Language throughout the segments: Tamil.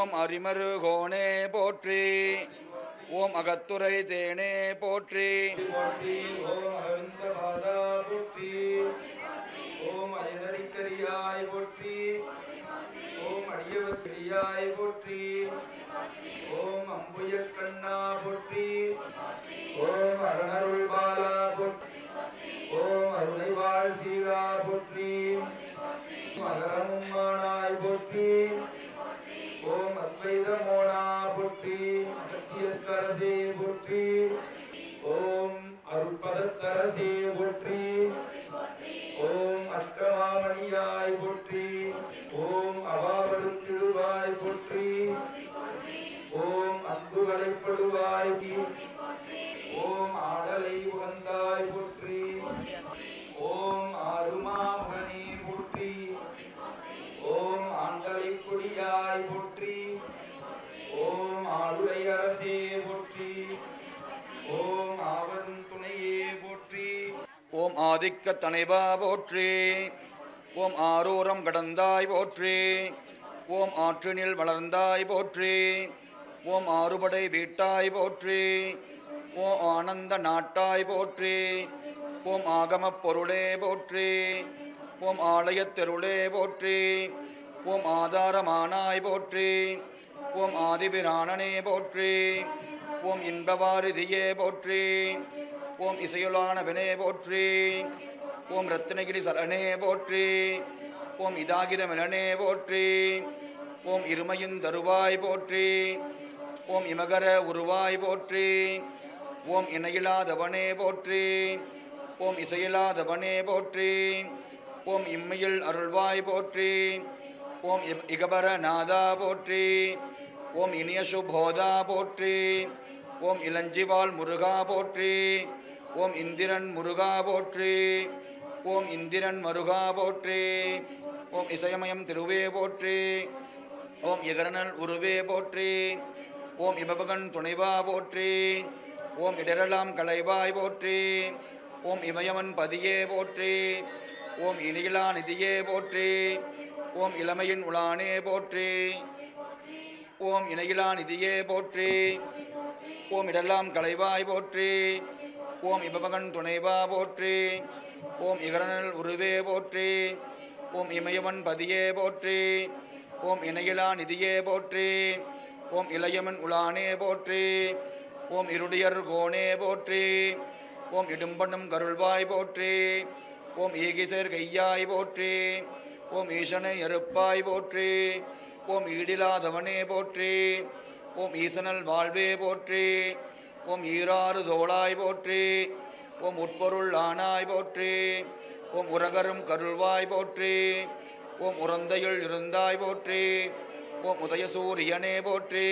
ஓம் அரிமருகோனே போற்றி. ஓம் அகத்துரை தேனே போற்றி. ஓம் அரவிந்த பாதா போற்றி. ஓம் அயனரிக்கரியாய் போற்றி. ஓம் அடியவர்க்கிடியாய் போற்றி. ஓம் அம்புயக்கண்ணா போற்றி. ஓம் அருணருள் பாலா போற்றி. ஓம் அருணைவாழ் சீலா போற்றி. மகரமும்மானாய் போற்றி. ஓம் அத்வைத மோனா போற்றி. அகத்தியற்கரசே போற்றி. ஓம் அருட்பதத்தரசே போற்றி. ஓம் அஷ்டமாமணியாய் போற்றி. ஓம் அவாவடுத்திடுவாய் போற்றி. ஓம் அன்பு வளைப்படுவாய். ஓம் ஆடலை உகந்தாய் போற்றி. ஓம் ஆறுமாமுகனே போற்றி. ஓம் ஆண்டலை கொடியாய் போற்றி. ஓம் ஆளுடைய அரசே போற்றி. ஓம் ஆவதும் துணையே போற்றி. ஓம் ஆதிக்க தனைவா போற்றி. ஓம் ஆரூரம் கடந்தாய் போற்றி. ஓம் ஆற்றினில் வளர்ந்தாய் போற்றி. ஓம் ஆறுபடை வீட்டாய் போற்றி. ஓம் ஆனந்த நாட்டாய் போற்றி. ஓம் ஆகமப் பொருளே போற்றி. ஓம் ஆலயத் தெருளே போற்றி. ஓம் ஆதாரமானாய் போற்றி. ஓம் ஆதிபிரானனே போற்றி. ஓம் இன்பவாரிதியே போற்றி. ஓம் இசையுளானவனே போற்றி. ஓம் ரத்னகிரி சலனே போற்றி. ஓம் இதாகிதமிலனே போற்றி. ஓம் இருமையின் தருவாய் போற்றி. ஓம் இமகர உருவாய் போற்றி. ஓம் இணையிலாதவனே போற்றி. ஓம் இசையிலாதவனே போற்றி. ஓம் இம்மையில் அருள்வாய் போற்றி. ஓம் இகபர நாதா போற்றி. ஓம் இனிய சுபோதா போற்றி. ஓம் இளஞ்சிவாள் முருகா போற்றி. ஓம் இந்திரன் முருகா போற்றி. ஓம் இந்திரன் மருகா போற்றி. ஓம் இசையமயம் திருவே போற்றி. ஓம் இகரனல் உருவே போற்றி. ஓம் இமபகன் துணைவா போற்றி. ஓம் இடரெல்லாம் களைவாய் போற்றி. ஓம் இமயமன் பதியே போற்றி. ஓம் இனியிலா நிதியே போற்றி. ஓம் இளமையின் உளானே போற்றி. ஓம் இணையிலா நிதியே போற்றி. ஓம் இடெல்லாம் களைவாய் போற்றி. ஓம் இமபகன் துணைவா போற்றி. ஓம் இகரனல் உருவே போற்றி. ஓம் இமயவன் பதியே போற்றி. ஓம் இணையிலா நிதியே போற்றி. ஓம் இளையமன் உளானே போற்றி. ஓம் இருடியர் கோனே போற்றி. ஓம் இடும்பனும் கருள்வாய் போற்றி. ஓம் ஈகிசர் கையாய் போற்றி. ஓம் ஈசனை அறுப்பாய் போற்றி. ஓம் ஈடிலாதவனே போற்றி. ஓம் ஈசனல் வாழ்வே போற்றி. ஓம் ஈராறு தோளாய் போற்றி. ஓம் உட்பொருள் ஆனாய் போற்றி. ஓம் உரகரும் கருள்வாய் போற்றி. ஓம் உரந்தையுள் இருந்தாய் போற்றி. ஓம் உதயசூரியனே போற்றி.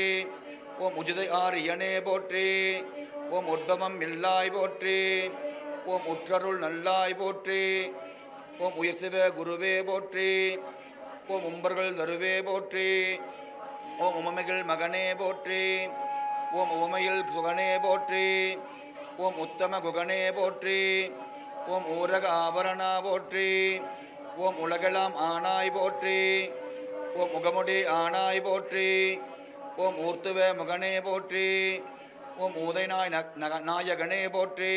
ஓம் உஜிதை ஆரியனே போற்றி. ஓம் உட்பமம் இல்லாய் போற்றி. ஓம் உற்றருள் நல்லாய் போற்றி. ஓம் உயிர் சிவ குருவே போற்றி. ஓம் உம்பர்கள் தருவே போற்றி. ஓம் உமமைகள் மகனே போற்றி. ஓம் உமையில் சுகனே போற்றி. ஓம் உத்தம குகனே போற்றி. ஓம் ஊரக ஆபரணா போற்றி. ஓம் உலகெல்லாம் ஆனாய் போற்றி. ஓம் முகமுடி ஆனாய் போற்றி. ஓம் ஊர்த்துவ முகனே போற்றி. ஓம் ஊதைநாய் நாயகனே போற்றி.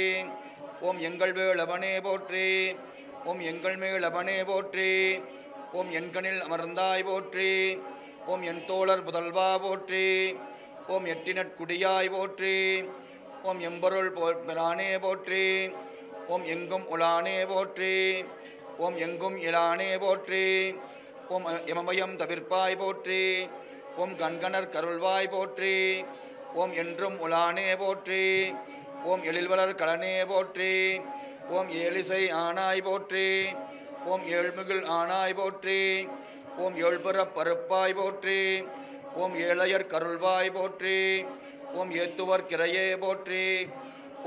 ஓம் எங்கள் வேளவனே போற்றி. ஓம் எங்கள் மேளவனே போற்றி. ஓம் எண்கணில் அமர்ந்தாய் போற்றி. ஓம் என் தோழர் புதல்வா போற்றி. ஓம் எட்டினட்குடியாய் போற்றி. ஓம் எம்பொருள் பிரானே போற்றி. ஓம் எங்கும் உலானே போற்றி. ஓம் எங்கும் இலானே போற்றி. ஓம் எமமயம் தவிர்ப்பாய் போற்றி. ஓம் கண்கணர் கருள்வாய் போற்றி. ஓம் என்றும் உலானே போற்றி. ஓம் எழில்வளர் கலனே போற்றி. ஓம் ஏலிசை ஆனாய் போற்றி. ஓம் ஏழ்மிகுள் ஆனாய் போற்றி. ஓம் ஏழ்புறப் பருப்பாய் போற்றி. ஓம் ஏழையர் கருள்வாய் போற்றி. ஓம் ஏத்துவர் கிரையே போற்றி.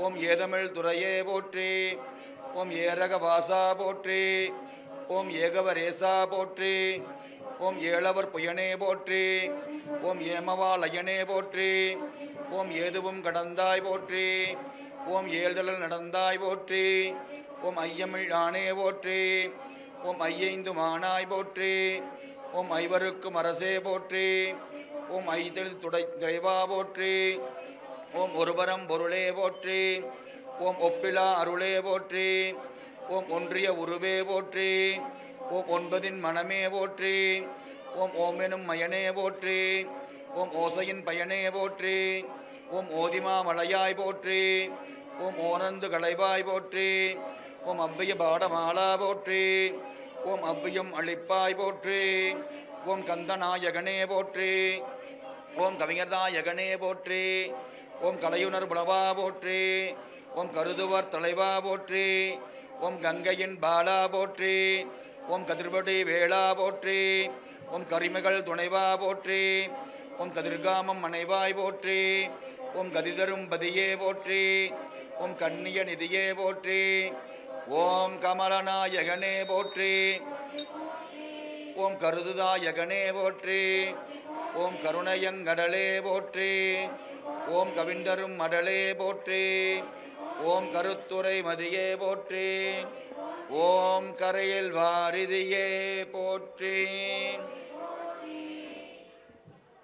ஓம் ஏதமிழ் துறையே போற்றி. ஓம் ஏரக வாசா போற்றி. ஓம் ஏகவரேசா போற்றி. ஓம் ஏழவர் புயனே போற்றி. ஓம் ஏமவாலயனே போற்றி. ஓம் ஏதுவும் கடந்தாய் போற்றி. ஓம் ஏழ்தலல் நடந்தாய் போற்றி. ஓம் ஐயமிழ் ஆனே போற்றி. ஓம் ஐயைந்து மானாய் போற்றி. ஓம் ஐவருக்கும் அரசே போற்றி. ஓம் ஐதெழு துறைவா போற்றி. ஓம் ஒருபரம் பொருளே போற்றி. ஓம் ஒப்பிலா அருளே போற்றி. ஓம் ஒன்றிய உருவே போற்றி. ஓம் ஒன்பதின் மனமே போற்றி. ஓம் ஓமெனும் மயனே போற்றி. ஓம் ஓசையின் பயனே போற்றி. ஓம் ஓதிமா மலையாய் போற்றி. ஓம் ஓரந்து களைவாய் போற்றி. ஓம் அவ்விய பாடமாலா போற்றி. ஓம் அவ்வியம் அளிப்பாய் போற்றி. ஓம் கந்தநாயகனே போற்றி. ஓம் கவிஞர்தாயகனே போற்றி. ஓம் கலையுணர் புலவா போற்றி. ஓம் கருதுவர் தலைவா போற்றி. ஓம் கங்கையின் பாலா போற்றி. ஓம் கதிர்வடி வேளா போற்றி. ஓம் கரிமகள் துணைவா போற்றி. ஓம் கதிர்காமம் மனைவாய் போற்றி. ஓம் கதிதரும் பதியே போற்றி. ஓம் கண்ணிய நிதியே போற்றி. ஓம் கமலநாயகனே போற்றி. ஓம் கருதுதாயகனே போற்றி. ஓம் கருணையங்கடலே போற்றி. ஓம் கவிந்தரும் மடலே போற்றி. ஓம் கருத்துரை மதியே போற்றி. ஓம் கரையில் வாரிதியே போற்றி.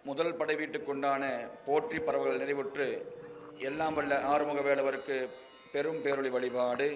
முதல் படை வீட்டுக்குண்டான போற்றி பறவைகள் நிறைவுற்று எல்லாம் வல்ல ஆறுமுக வேலவருக்கு பெரும் பேரொளி வழிபாடு.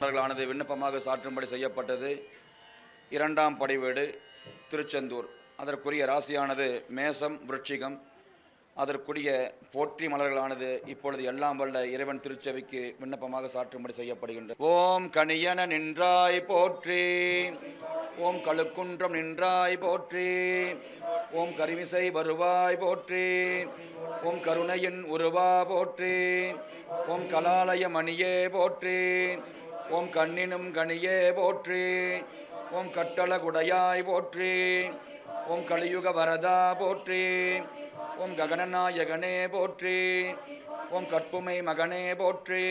அவர்களானது விண்ணப்பமாக சாற்றும்படி செய்யப்பட்டது. இரண்டாம் படைவீடு திருச்செந்தூர். அதற்குரிய ராசியானது மேசம் விருட்சிகம். அதற்குரிய போற்றி மலர்களானது இப்பொழுது எல்லாம் வல்ல இறைவன் திருச்செவிக்கு விண்ணப்பமாக சாற்றும்படி செய்யப்படுகின்றது. ஓம் கணியன நின்றாய் போற்றி. ஓம் கழுக்குன்றம் நின்றாய் போற்றி. ஓம் கரிமிசை வருவாய் போற்றி. ஓம் கருணையின் உருவா போற்றி. ஓம் கலாலய மணியே போற்றி. ஓம் கண்ணினும் கனியே போற்றி. ஓம் கட்டளகுடையாய் போற்றி. ஓம் கலியுக வரதா போற்றி. ஓம் ககனநாயகனே போற்றி. ஓம் கற்புமை மகனே போற்றி.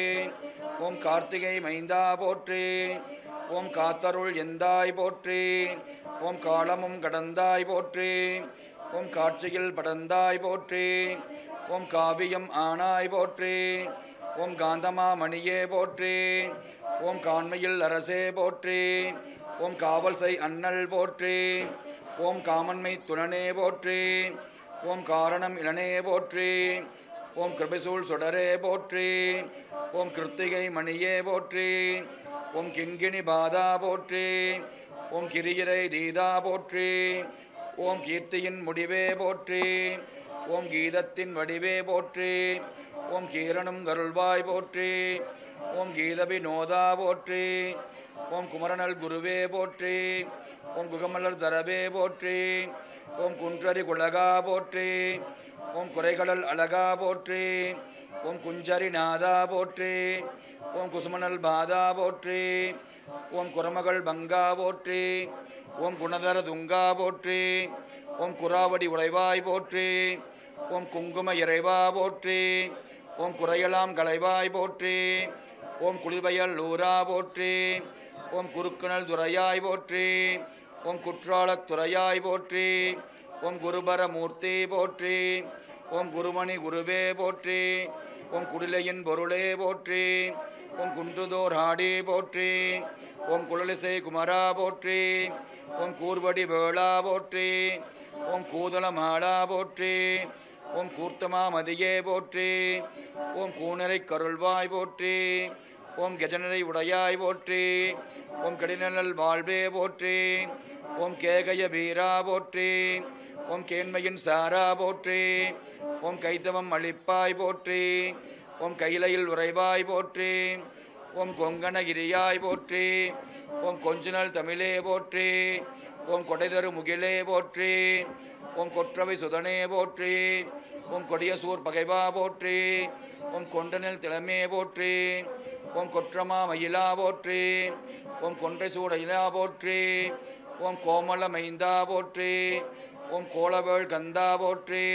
ஓம் கார்த்திகை மைந்தா போற்றி. ஓம் காத்தருள் எந்தாய் போற்றி. ஓம் காலமும் கடந்தாய் போற்றி. ஓம் காட்சியில் படந்தாய் போற்றி. ஓம் காவியம் ஆனாய் போற்றி. ஓம் காந்தமா மணியே போற்றி. ஓம் காண்மையில் அரசே போற்றி. ஓம் காவல் செய் அண்ணல் போற்றி. ஓம் காமன்மை துணனே போற்றி. ஓம் காரணம் இளனே போற்றி. ஓம் கிருபிசூல் சுடரே போற்றி. ஓம் கிருத்திகை மணியே போற்றி. ஓம் கிண்கிணி பாதா போற்றி. ஓம் கிரியிரை தீதா போற்றி. ஓம் கீர்த்தியின் முடிவே போற்றி. ஓம் கீதத்தின் வடிவே போற்றி. ஓம் கீரனும் கருள்வாய் போற்றி. ஓம் கீதபிநோதா போற்றி. ஓம் குமரனல் குருவே போற்றி. ஓம் குகமலர் தரவே போற்றி. ஓம் குன்றரி குலகா போற்றி. ஓம் குறைகளல் அழகா போற்றி. ஓம் குஞ்சரி நாதா போற்றி. ஓம் குசுமனல் பாதா போற்றி. ஓம் குரமகள் பங்கா போற்றி. ஓம் குணதர துங்கா போற்றி. ஓம் குராவடி உடைவாய் போற்றி. ஓம் குங்கும இறைவா போற்றி. ஓம் குறையலாம் களைவாய் போற்றி. ஓம் குளிர்வயல் ஊரா போற்றி. ஓம் குறுக்குணல் துறையாய் போற்றி. ஓம் குற்றாலத் துறையாய் போற்றி. ஓம் குருபர மூர்த்தி போற்றி. ஓம் குருமணி குருவே போற்றி. ஓம் குடிலையின் பொருளே போற்றி. ஓம் குன்றுதோர் ஆடி போற்றி. ஓம் குழலிசை குமரா போற்றி. ஓம் கூர்வடி வேளா போற்றி. ஓம் கூதள மாளா போற்றி. ஓம் கூர்த்தமா மதியே போற்றி. ஓம் கூனரை கருள்வாய் போற்றி. ஓம் கஜனரை உடையாய் போற்றி. ஓம் கடிநல் வாழ்வே போற்றி. ஓம் கேகய வீரா போற்றி. ஓம் கேண்மையின் சாரா போற்றி. ஓம் கைத்தவம் அளிப்பாய் போற்றி. ஓம் கையிலையில் உறைவாய் போற்றி. ஓம் கொங்கணகிரியாய் போற்றி. ஓம் கொஞ்சுனல் தமிழே போற்றி. ஓம் கொடைதரு முகிலே போற்றி. ஓம் கொற்றவை சுதனே போற்றி. ஓம் கொடியசூர் பகைவா போற்றி. ஓம் கொண்டனில் திளமே போற்றி. ஓம் கொற்றமா மயிலா போற்றி. ஓம் கொன்றை சூடையிலா போற்றி. ஓம் கோமல மைந்தா போற்றி. ஓம் கோலவேள் கந்தா போற்றி.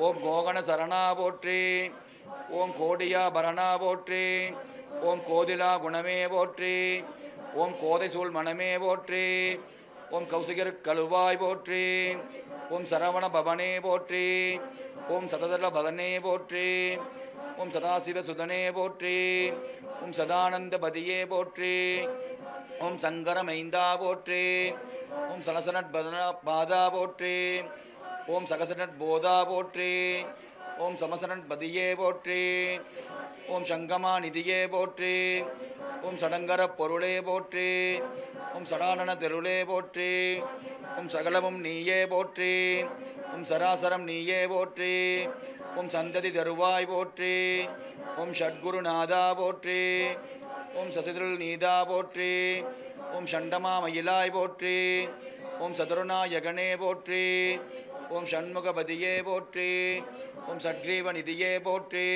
ஓம் கோகண சரணா போற்றி. ஓம் கோடியா பரணா போற்றி. ஓம் கோதிலா குணமே போற்றி. ஓம் கோதை சூழ் மனமே போற்றி. ஓம் கௌசிகர் கழுவாய் போற்றி. ஓம் சரவண பவனே போற்றி. ஓம் சததர பவனே போற்றி. ஓம் சதாசிவ சுதனே போற்றி. ஓம் சதானந்த பதியே போற்றி. ஓம் சங்கர மைந்தா போற்றி. ஓம் சலசனட் பாதா போற்றி. ஓம் சகசனட் போதா போற்றி. ஓம் சமசனட் பதியே போற்றி. ஓம் சங்கமா நிதியே போற்றி. ஓம் சடங்கர பொருளே போற்றி. ஓம் சடானன தெருளே போற்றி. ஓம் சகலமும் நீயே போற்றி. ஓம் சராசரம் நீயே போற்றி. ஓம் சந்ததி தருவாய் போற்றி. ஓம் ஷட்குருநாதா போற்றி. ஓம் சசிதிருள் நீதா போற்றி. ஓம் ஷண்டமா மயிலாய் போற்றி. ஓம் சதுருநாயகனே போற்றி. ஓம் ஷண்முகபதியே போற்றி. ஓம் ஷட்கிரீவ நிதியே போற்றி.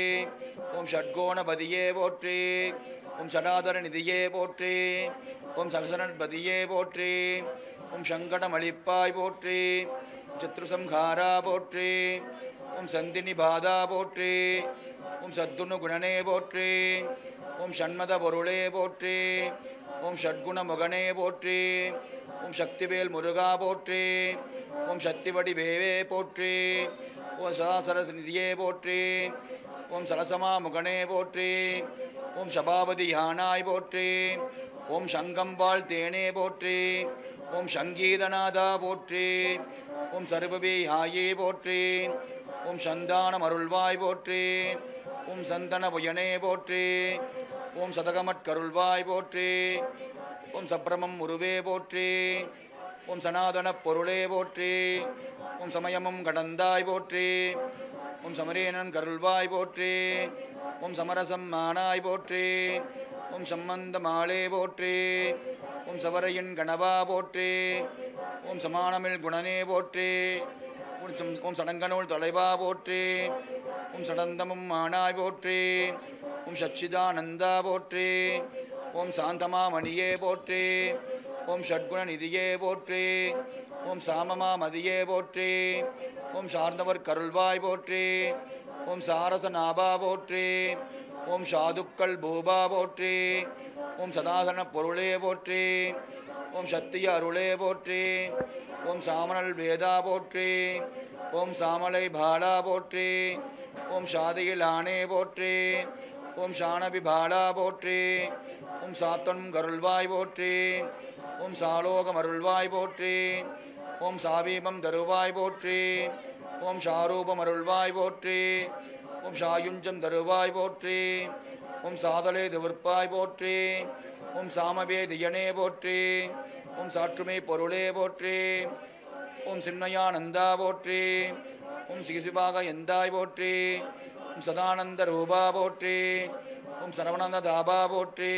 ஓம் ஷட்கோணபதியே போற்றி. ஓம் ஷடாதர நிதியே போற்றி. ஓம் சகசனபதியே போற்றி. ஓம் சங்கடமளிப்பாய் போற்றி. சத்ருசம்ஹாரா போற்றி. ஓம் சந்தினி பாதா போற்றி. ஓம் சத்துணு குணனே போற்றி. ஓம் ஷண்மத பொருளே போற்றி. ஓம் ஷட்குண முகனே போற்றி. ஓம் சக்திவேல் முருகா போற்றி. ஓம் சக்திவடி வேவே போற்றி. ஓம் சதாசரஸ் நிதியே போற்றி. ஓம் சலசமா முகனே போற்றி. ஓம் சபாபதி யானாய் போற்றி. ஓம் சங்கம்பாள் தேனே போற்றி. ஓம் சங்கீதநாதா போற்றி. ஓம் சருபவி ஹாயே போற்றி. ஓம் சந்தானம் அருள்வாய் போற்றி. ஓம் சந்தன புயனே போற்றி. ஓம் சதகமட்கருள்வாய் போற்றி. ஓம் சப்ரமம் உருவே போற்றி. ஓம் சனாதன பொருளே போற்றி. ஓம் சமயமும் கடந்தாய் போற்றி. ஓம் சமரேனன் கருள்வாய் போற்றி. ஓம் சமரசம் மானாய் போற்றி. ஓம் சம்பந்த மாலே போற்றி. ஓம் சவரையின் கணவா போற்றி. ஓம் சமானமில் குணனே போற்றி. ஓம் சடங்கனூல் தொலைவா போற்றி. ஓம் சடந்தமும் மானாய் போற்றி. ஓம் சச்சிதானந்தா போற்றி. ஓம் சாந்தமா மணியே போற்றி. ஓம் ஷட்குண நிதியே போற்றி. ஓம் சாமமா மதியே போற்றி. ஓம் சார்ந்தவர் கருள்வாய் போற்றி. ஓம் சாரச நாபா போற்றி. ஓம் சாதுக்கள் பூபா போற்றி. ஓம் சதாசன பொருளே போற்றி. ஓம் சத்திய அருளே போற்றி. ஓம் சாமணல் வேதா போற்றி. ஓம் சாமலை பாலா போற்றி. ஓம் சாதியில் ஆணே போற்றி. ஓம் ஷானபி பாலா போற்றி. ஓம் சாத்தனும் கருள்வாய் போற்றி. ஓம் சாலோகம் அருள்வாய் போற்றி. ஓம் சாபீபம் தருவாய் போற்றி. ஓம் ஷாரூபம் அருள்வாய் போற்றி. ஓம் ஷாயுஞ்சம் தருவாய் போற்றி. ஓம் சாதலே திவிற்பாய் போற்றி. ஓம் சாமவே தியனே போற்றி. ஓம் சாற்றுமை பொருளே போற்றி. ஓம் சின்மயானந்தா போற்றி. ஓம் சிகிசிவாக எந்தாய் போற்றி. ஓம் சதானந்த ரூபா போற்றி. ஓம் சரவணந்த தாபா போற்றி.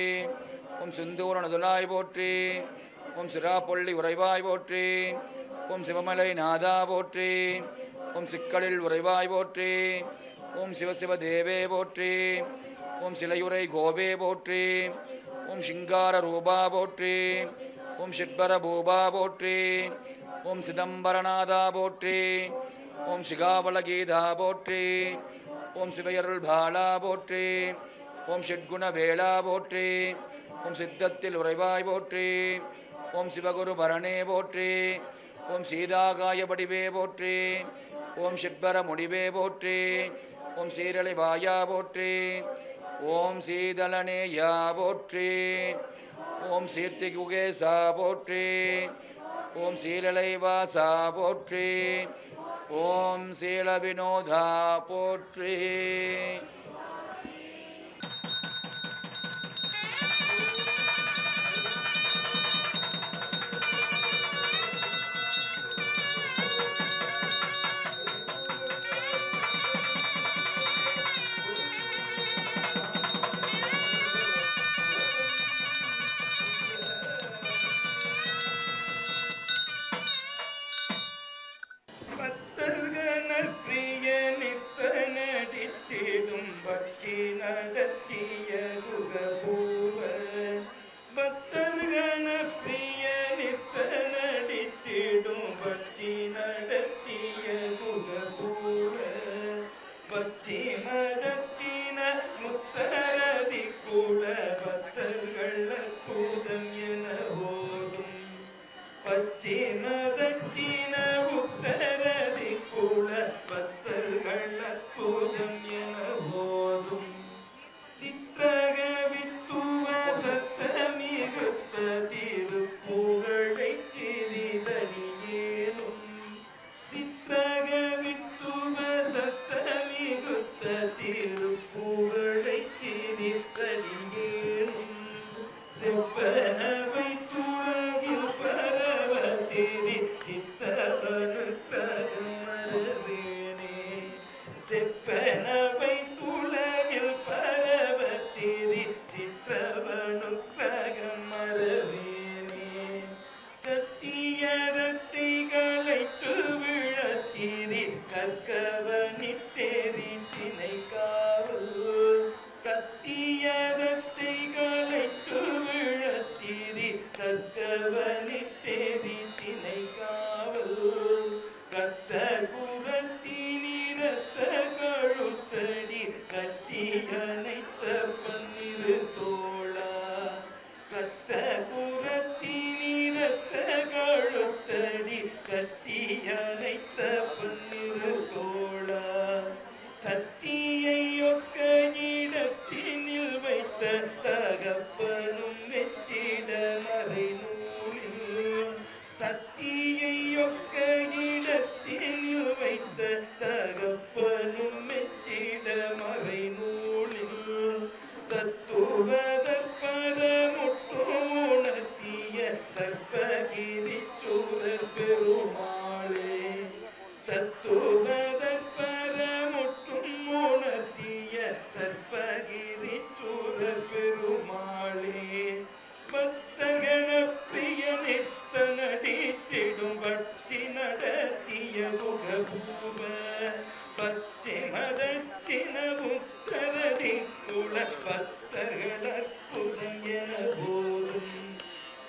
ஓம் சிந்தூர நதுலாய் போற்றி. ஓம் சிராப்பொள்ளி உறைவாய் போற்றி. ஓம் சிவமலை நாதா போற்றி. ஓம் சிக்கலில் உறைவாய் போற்றி. ஓம் சிவசிவ தேவே போற்றி. ஓம் சிலையுரை கோவே போற்றி. ஓம் சிங்கார ரூபா போற்றி. ஓம் சிற்பர பூபா போற்றி. ஓம் சிதம்பரநாதா போற்றி. ஓம் சிகாவலகீதா போற்றி. ஓம் சிவையருள் பாலா போற்றி. ஓம் ஷட்குண வேளா போற்றி. ஓம் சித்தத்தில் உறைவாய் போற்றி. ஓம் சிவகுரு பரணே போற்றி. ஓம் சீதாகாய வடிவே போற்றி. ஓம் சிற்பர முடிவே போற்றி. ஓம் சீரலை வாயா போற்றி. ஓம் சீதளனேயா போற்றி. ஓம் சீர்த்தி குகேசா போற்றி. ஓம் சீலலை வாசா போற்றி. ஓம் சீல வினோதா போற்றி.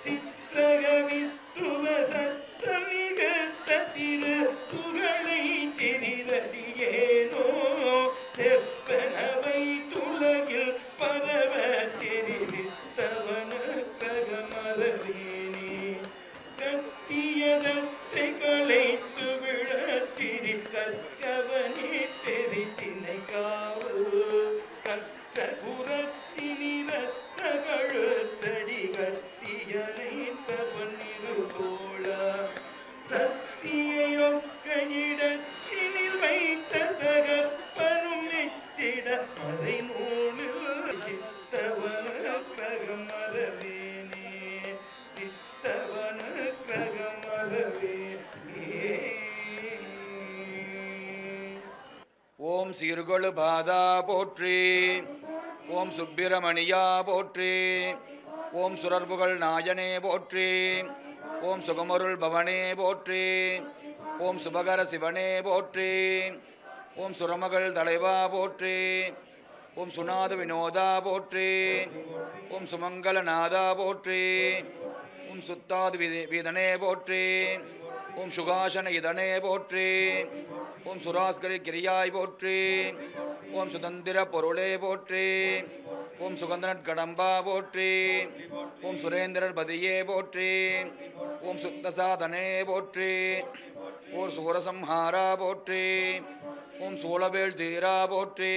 சித்திரகவித்துவ சத்தமிக ஓம் சீர்கொழு பாதா போற்றி. ஓம் சுப்பிரமணியா போற்றி. ஓம் சுரர்புகள் நாயனே போற்றி. ஓம் சுகமருள் பவனே போற்றி. ஓம் சுபகர சிவனே போற்றி. ஓம் சுரமகள் தலைவா போற்றி. ஓம் சுநாத வினோதா போற்றி. ஓம் சுமங்கலநாதா போற்றி. ஓம் சுத்தாது வீதனே போற்றி. ஓம் சுகாசன இதனே போற்றி. ஓம் சுராஸ்கரி கிரியாய் போற்றி. ஓம் சுதந்திர பொருளே போற்றி. ஓம் சுகந்தரன் கடம்பா போற்றி. ஓம் சுரேந்திரன் பதியே போற்றி. ஓம் சுத்தசாதனே போற்றி. ஓம் சூரசம்ஹாரா போற்றி. ஓம் சூளவேள் தீரா போற்றி.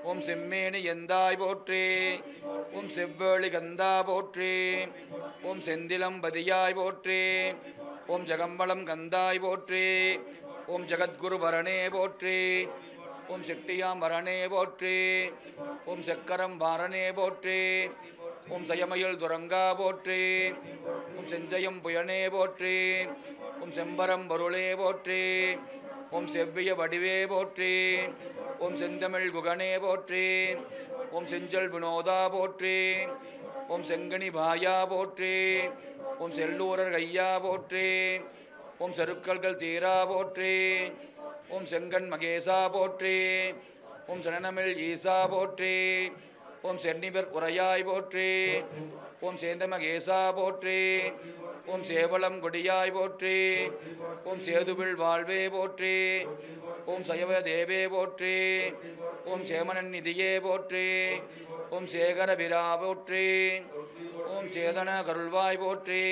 ஓம் செம்மேனி எந்தாய் போற்றி. ஓம் செவ்வேளி கந்தா போற்றி. ஓம் செந்திலம்பதியாய் போற்றி. ஓம் ஜெகம்பலம் கந்தாய் போற்றி. ஓம் ஜெகத்குரு பரணே போற்றி. ஓம் செட்டியாம் பரணே போற்றி. ஓம் செக்கரம் பாரனே போற்றி. ஓம் சயமயில் துரங்கா போற்றி. ஓம் செஞ்சயம் புயனே போற்றி. ஓம் செம்பரம் பொருளே போற்றி. ஓம் செவ்விய வடிவே போற்றி. ஓம் செந்தமிழ் குகனே போற்றி. ஓம் செஞ்சல் வினோதா போற்றி. ஓம் செங்கனி வாயா போற்றி. ஓம் செல்லூரர் கையா போற்றி. ஓம் செருக்கல்கள் தீரா போற்றி. ஓம் செங்கன் மகேசா போற்றி. ஓம் சனனமிழ் ஈசா போற்றி. ஓம் சென்னிவர் உரையாய் போற்றி. ஓம் சேந்த மகேசா போற்றி. ஓம் சேவலம் கொடியாய் போற்றி. ஓம் சேதுவில் வாழ்வே போற்றி. ஓம் சயவ தேவே போற்றி. ஓம் சேமனன் நிதியே போற்றி. ஓம் சேகர விரா போற்றி. ஓம் சேதன கருள்வாய் போற்றி.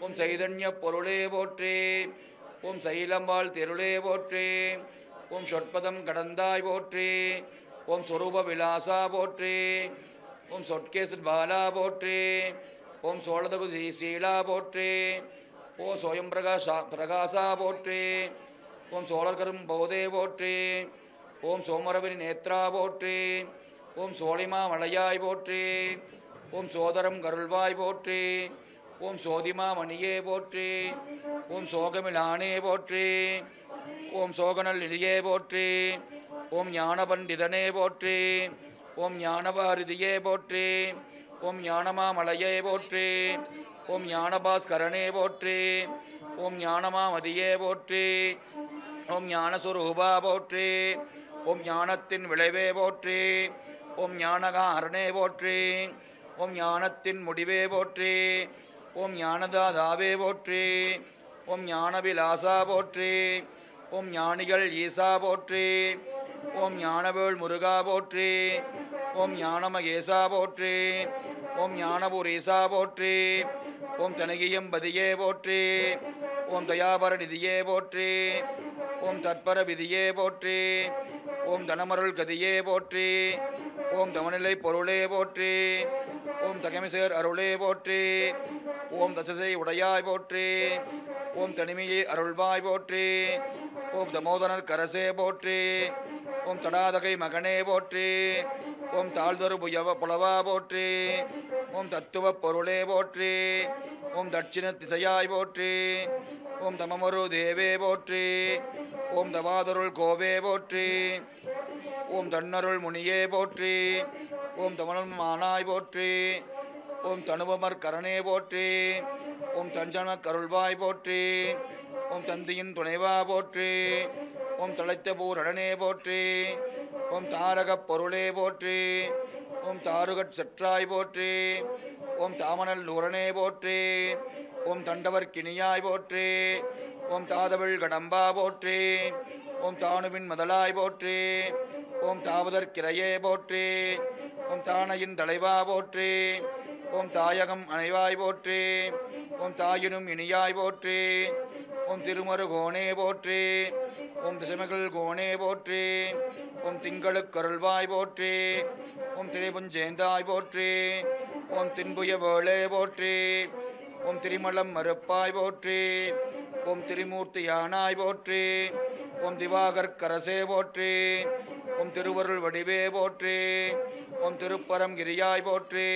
ஓம் சைதன்ய பொருளே போற்றி. ஓம் சைலம்பாள் தெருளே போற்றி. ஓம் சொற்பதம் கடந்தாய் போற்றி. ஓம் சொரூப விலாசா போற்றி. ஓம் சொட்கேசர் பாலா போற்றி. ஓம் சோழதகு சீலா போற்றி. ஓம் சோயம் பிரகாசா போற்றி. ஓம் சோழர்கரும் போதே போற்றி. ஓம் சோமரவின் நேத்ரா போற்றி. ஓம் சோழிமா மலையாய் போற்றி. ஓம் சோதரம் கருள்வாய் போற்றி. ஓம் சோதிமா மணியே போற்றி. ஓம் சோகமிலானே போற்றி. ஓம் சோகனல் நிதியே போற்றி. ஓம் ஞான பண்டிதனே போற்றி. ஓம் ஞானபாரதியே போற்றி. ஓம் ஞானமா மலையே போற்றி. ஓம் ஞானபாஸ்கரனே போற்றி. ஓம் ஞானமாமதியே போற்றி. ஓம் ஞானஸ்வரூபா போற்றி. ஓம் ஞானத்தின் விளைவே போற்றி. ஓம் ஞானகாரணே போற்றி. ஓம் ஞானத்தின் முடிவே போற்றி. ஓம் ஞானதாதாவே போற்றி. ஓம் ஞானவிலாசா போற்றி. ஓம் ஞானிகள் ஈசா போற்றி. ஓம் ஞானவேள் முருகா போற்றி. ஓம் ஞானமகேசா போற்றி. ஓம் ஞானபுரீசா போற்றி. ஓம் தனகியம்பதியே போற்றி. ஓம் தயாபர நிதியே போற்றி. ஓம் தற்பர விதியே போற்றி. ஓம் தனமருள் கதியே போற்றி. ஓம் தமநிலை பொருளே போற்றி. ஓம் தகமிசேர் அருளே போற்றி. ஓம் தசசை உடையாய் போற்றி. ஓம் தனிமையை அருள்வாய் போற்றி. ஓம் தமோதனர் கரசே போற்றி. ஓம் தடாதகை மகனே போற்றி. ஓம் தாழ்தொரு புலவா போற்றி. ஓம் தத்துவ பொருளே போற்றி. ஓம் தட்சிண திசையாய் போற்றி. ஓம் தமமரு தேவே போற்றி. ஓம் தவாதருள் கோவே போற்றி. ஓம் தன்னருள் முனியே போற்றி. ஓம் தமிழ் மானாய் போற்றி. ஓம் தனுவமர் கரணே போற்றி. ஓம் தஞ்சன கருள்வாய் போற்றி. ஓம் தந்தியின் துணைவா போற்றி. ஓம் தழைத்த பூரணே போற்றி. ஓம் தாரகப் பொருளே போற்றி. ஓம் தாருகட் செற்றாய் போற்றி. ஓம் தாமனல் நூறனே போற்றி. ஓம் தண்டவர் கிணியாய் போற்றி. ஓம் தாதவிழ் கடம்பா போற்றி. ஓம் தானுவின் முதலாய் போற்றி. ஓம் தாவதற் கிரையே போற்றி. ஓம் தானையின் தலைவா போற்றி. ஓம் தாயகம் அணைவாய் போற்றி. ஓம் தாயினும் இனியாய் போற்றி. ஓம் திருமரு கோணே போற்றி. ஓம் திசைமகள் கோணே போற்றி. ஓம் திங்களுக்கருள்வாய் போற்றி. ஓம் திரைபுஞ்சேந்தாய் போற்றி. ஓம் தின்புய வேளே போற்றி. ஓம் திரிமலம் மறுப்பாய் போற்றி. ஓம் திரிமூர்த்தியானாய் போற்றி. ஓம் திவாகர் கரசே போற்றி. ஓம் திருவருள் வடிவே போற்றி. ஓம் திருப்பரம் கிரியாய் போற்றி.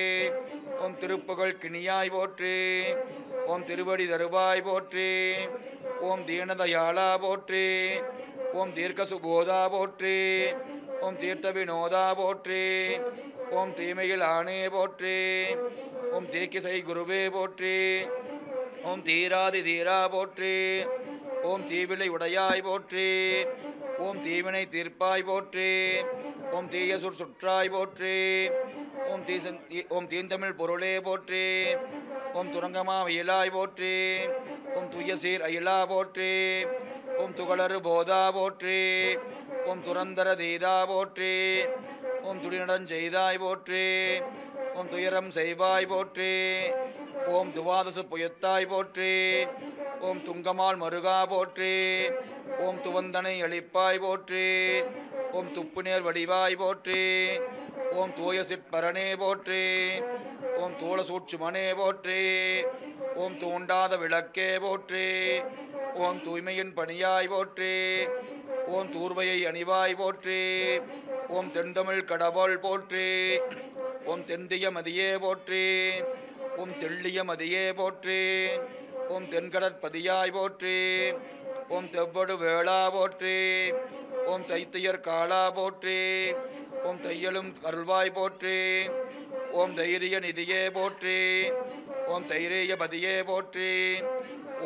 ஓம் திருப்புகழ் கிணியாய் போற்றி. ஓம் திருவடி தருவாய் போற்றி. ஓம் தீனதயாளா போற்றி. ஓம் தீர்க்க சுபோதா போற்றி. ஓம் தீர்த்த வினோதா போற்றி. ஓம் தீமையில் ஆணே போற்றி. ஓம் தீக்கிசை குருவே போற்றி. ஓம் தீராதி தீரா போற்றி. ஓம் தீவிலை உடையாய் போற்றி. ஓம் தீவினை தீர்ப்பாய் போற்றி. ஓம் தீய சுற்றாய் போற்றி. ஓம் தீந்தமிழ் பொருளே போற்றி. ஓம் துரங்கமா அயிலாய் போற்றி. ஓம் துய்ய சீர் அயிலா போற்றி. ஓம் துகளறு போதா போற்றி. ஓம் துரந்தர தீதா போற்றி. ஓம் துடிநடன் செய்தாய் போற்றி. ஓம் துயரம் செய்வாய் போற்றி. ஓம் துவாதசு புயத்தாய் போற்றி. ஓம் துங்கமால் மருகா போற்றி. ஓம் துவந்தனை அளிப்பாய் போற்றி. ஓம் துப்புநேர் வடிவாய் போற்றி. ஓம் தூய சிற்பரணே போற்றி. ஓம் தூள சூட்சுமனே போற்றி. ஓம் தூண்டாத விளக்கே போற்றி. ஓம் தூய்மையின் பணியாய் போற்றி. ஓம் தூர்வையை அணிவாய் போற்றி. ஓம் தென்தமிழ் கடவுள் போற்றி. ஓம் தென்திய மதியே போற்றி. ஓம் தெள்ளிய மதியே போற்றி. ஓம் தென்கடற்பதியாய் போற்றி. ஓம் தெவ்வடு வேளா போற்றி. ஓம் தைத்தியர் காளா போற்றி. ஓம் தையலும் அருள்வாய் போற்றி. ஓம் தைரிய நிதியே போற்றி. ஓம் தைரிய பதியே போற்றி.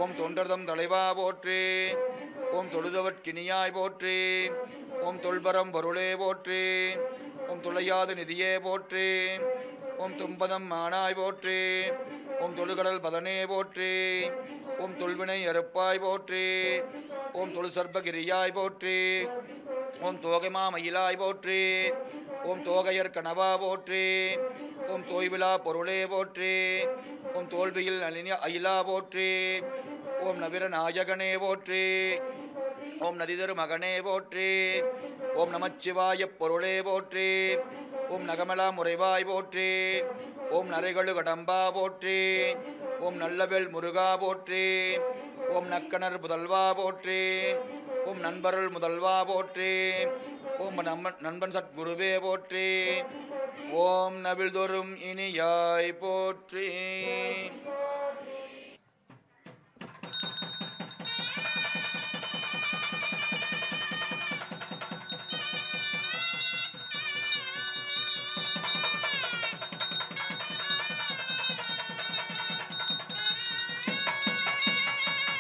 ஓம் தொண்டர்தம் தலைவா போற்றி. ஓம் தொழுதவற்கினியாய் போற்றி. ஓம் தொல்பரம் பொருளே போற்றி. ஓம் துளையாத நிதியே போற்றி. ஓம் தும்பதம் மானாய் போற்றி. ஓம் தொழுகடல் பதனே போற்றி. ஓம் தொல்வினை அறுப்பாய் போற்றி. ஓம் தொழு சர்பகிரியாய் போற்றி. ஓம் தோகைமா மயிலாய் போற்றி. ஓம் தோகையர் கனவா போற்றி. ஓம் தோய்விழா பொருளே போற்றி. ஓம் தோல்வியில் அயிலா போற்றி. ஓம் நவிர நாயகனே போற்றி. ஓம் நதிதரு மகனே போற்றி. ஓம் நமச்சிவாய பொருளே போற்றி. ஓம் நகமலா முறைவாய் போற்றி. ஓம் நரைகளு கடம்பா போற்றி. ஓம் நல்லவேல் முருகா போற்றி. ஓம் நக்கணர் முதல்வா போற்றி. ஓம் நண்பருள் முதல்வா போற்றி. ஓம் நண்பன் சத்குருவே போற்றி. ஓம் நவில்தொரும் இனியாய் போற்றி.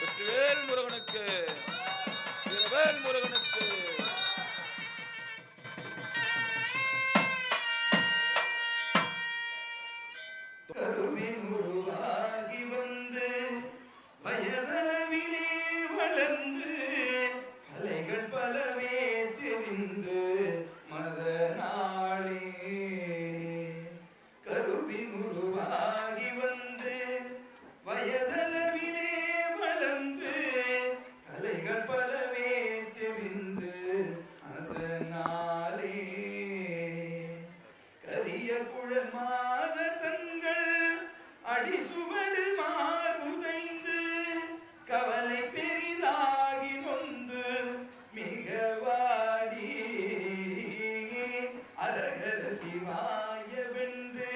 வெற்றிவேல் முருகனுக்கு, வீரவேல் முருகனுக்கு. கருவின் உருவாகி வந்து வயதளவிலே வளர்ந்து கலைகள் பலவே தெரிந்து மதனாளே. கருவின் உருவாகி வந்து வயதளவிலே வளர்ந்து கலைகள் பலவே தெரிந்து அதனாலே கரிய குழல் மாத தங்கள் அடிசுவடு மார்புதைந்து கவலை பெரிதாகி நொந்து மிக வாடி அரகர சிவாய வென்று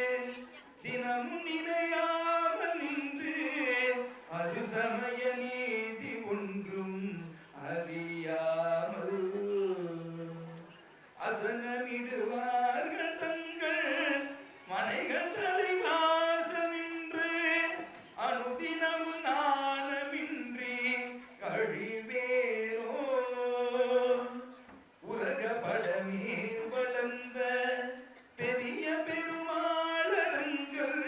தினமும் நினையாமல் நின்று அருசமய நீதி ஒன்றும் அறியாமல் அசனமிடுவார்கள் தங்கள் மனைகள் தலைவாசனின்று அனுதினமும் நாணமின்றி கழிவேனோ. உலகப்படமேல் வளர்ந்த பெரிய பெருமாளரங்கள்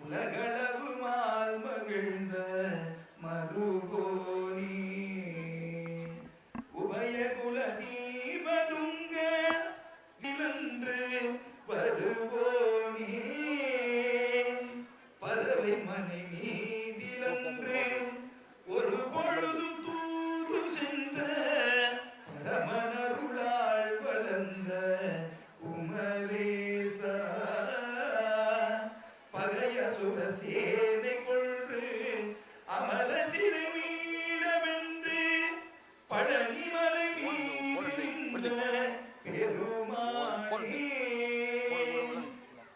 உலகளவுமால் மகிழ்ந்த மருகோனி உபயகுல தீபதுங்க நிலன்று வருவோனே. பறவை மனை மீதிலன்று ஒரு பொழுதும் தூது சென்ற பரமனருளால் வளர்ந்த குமரேசா. பகைய சுடர் சேனை கொன்று அமர சிறை மீளவென்று பழனிமலை மீது நின்ற பெருமானே.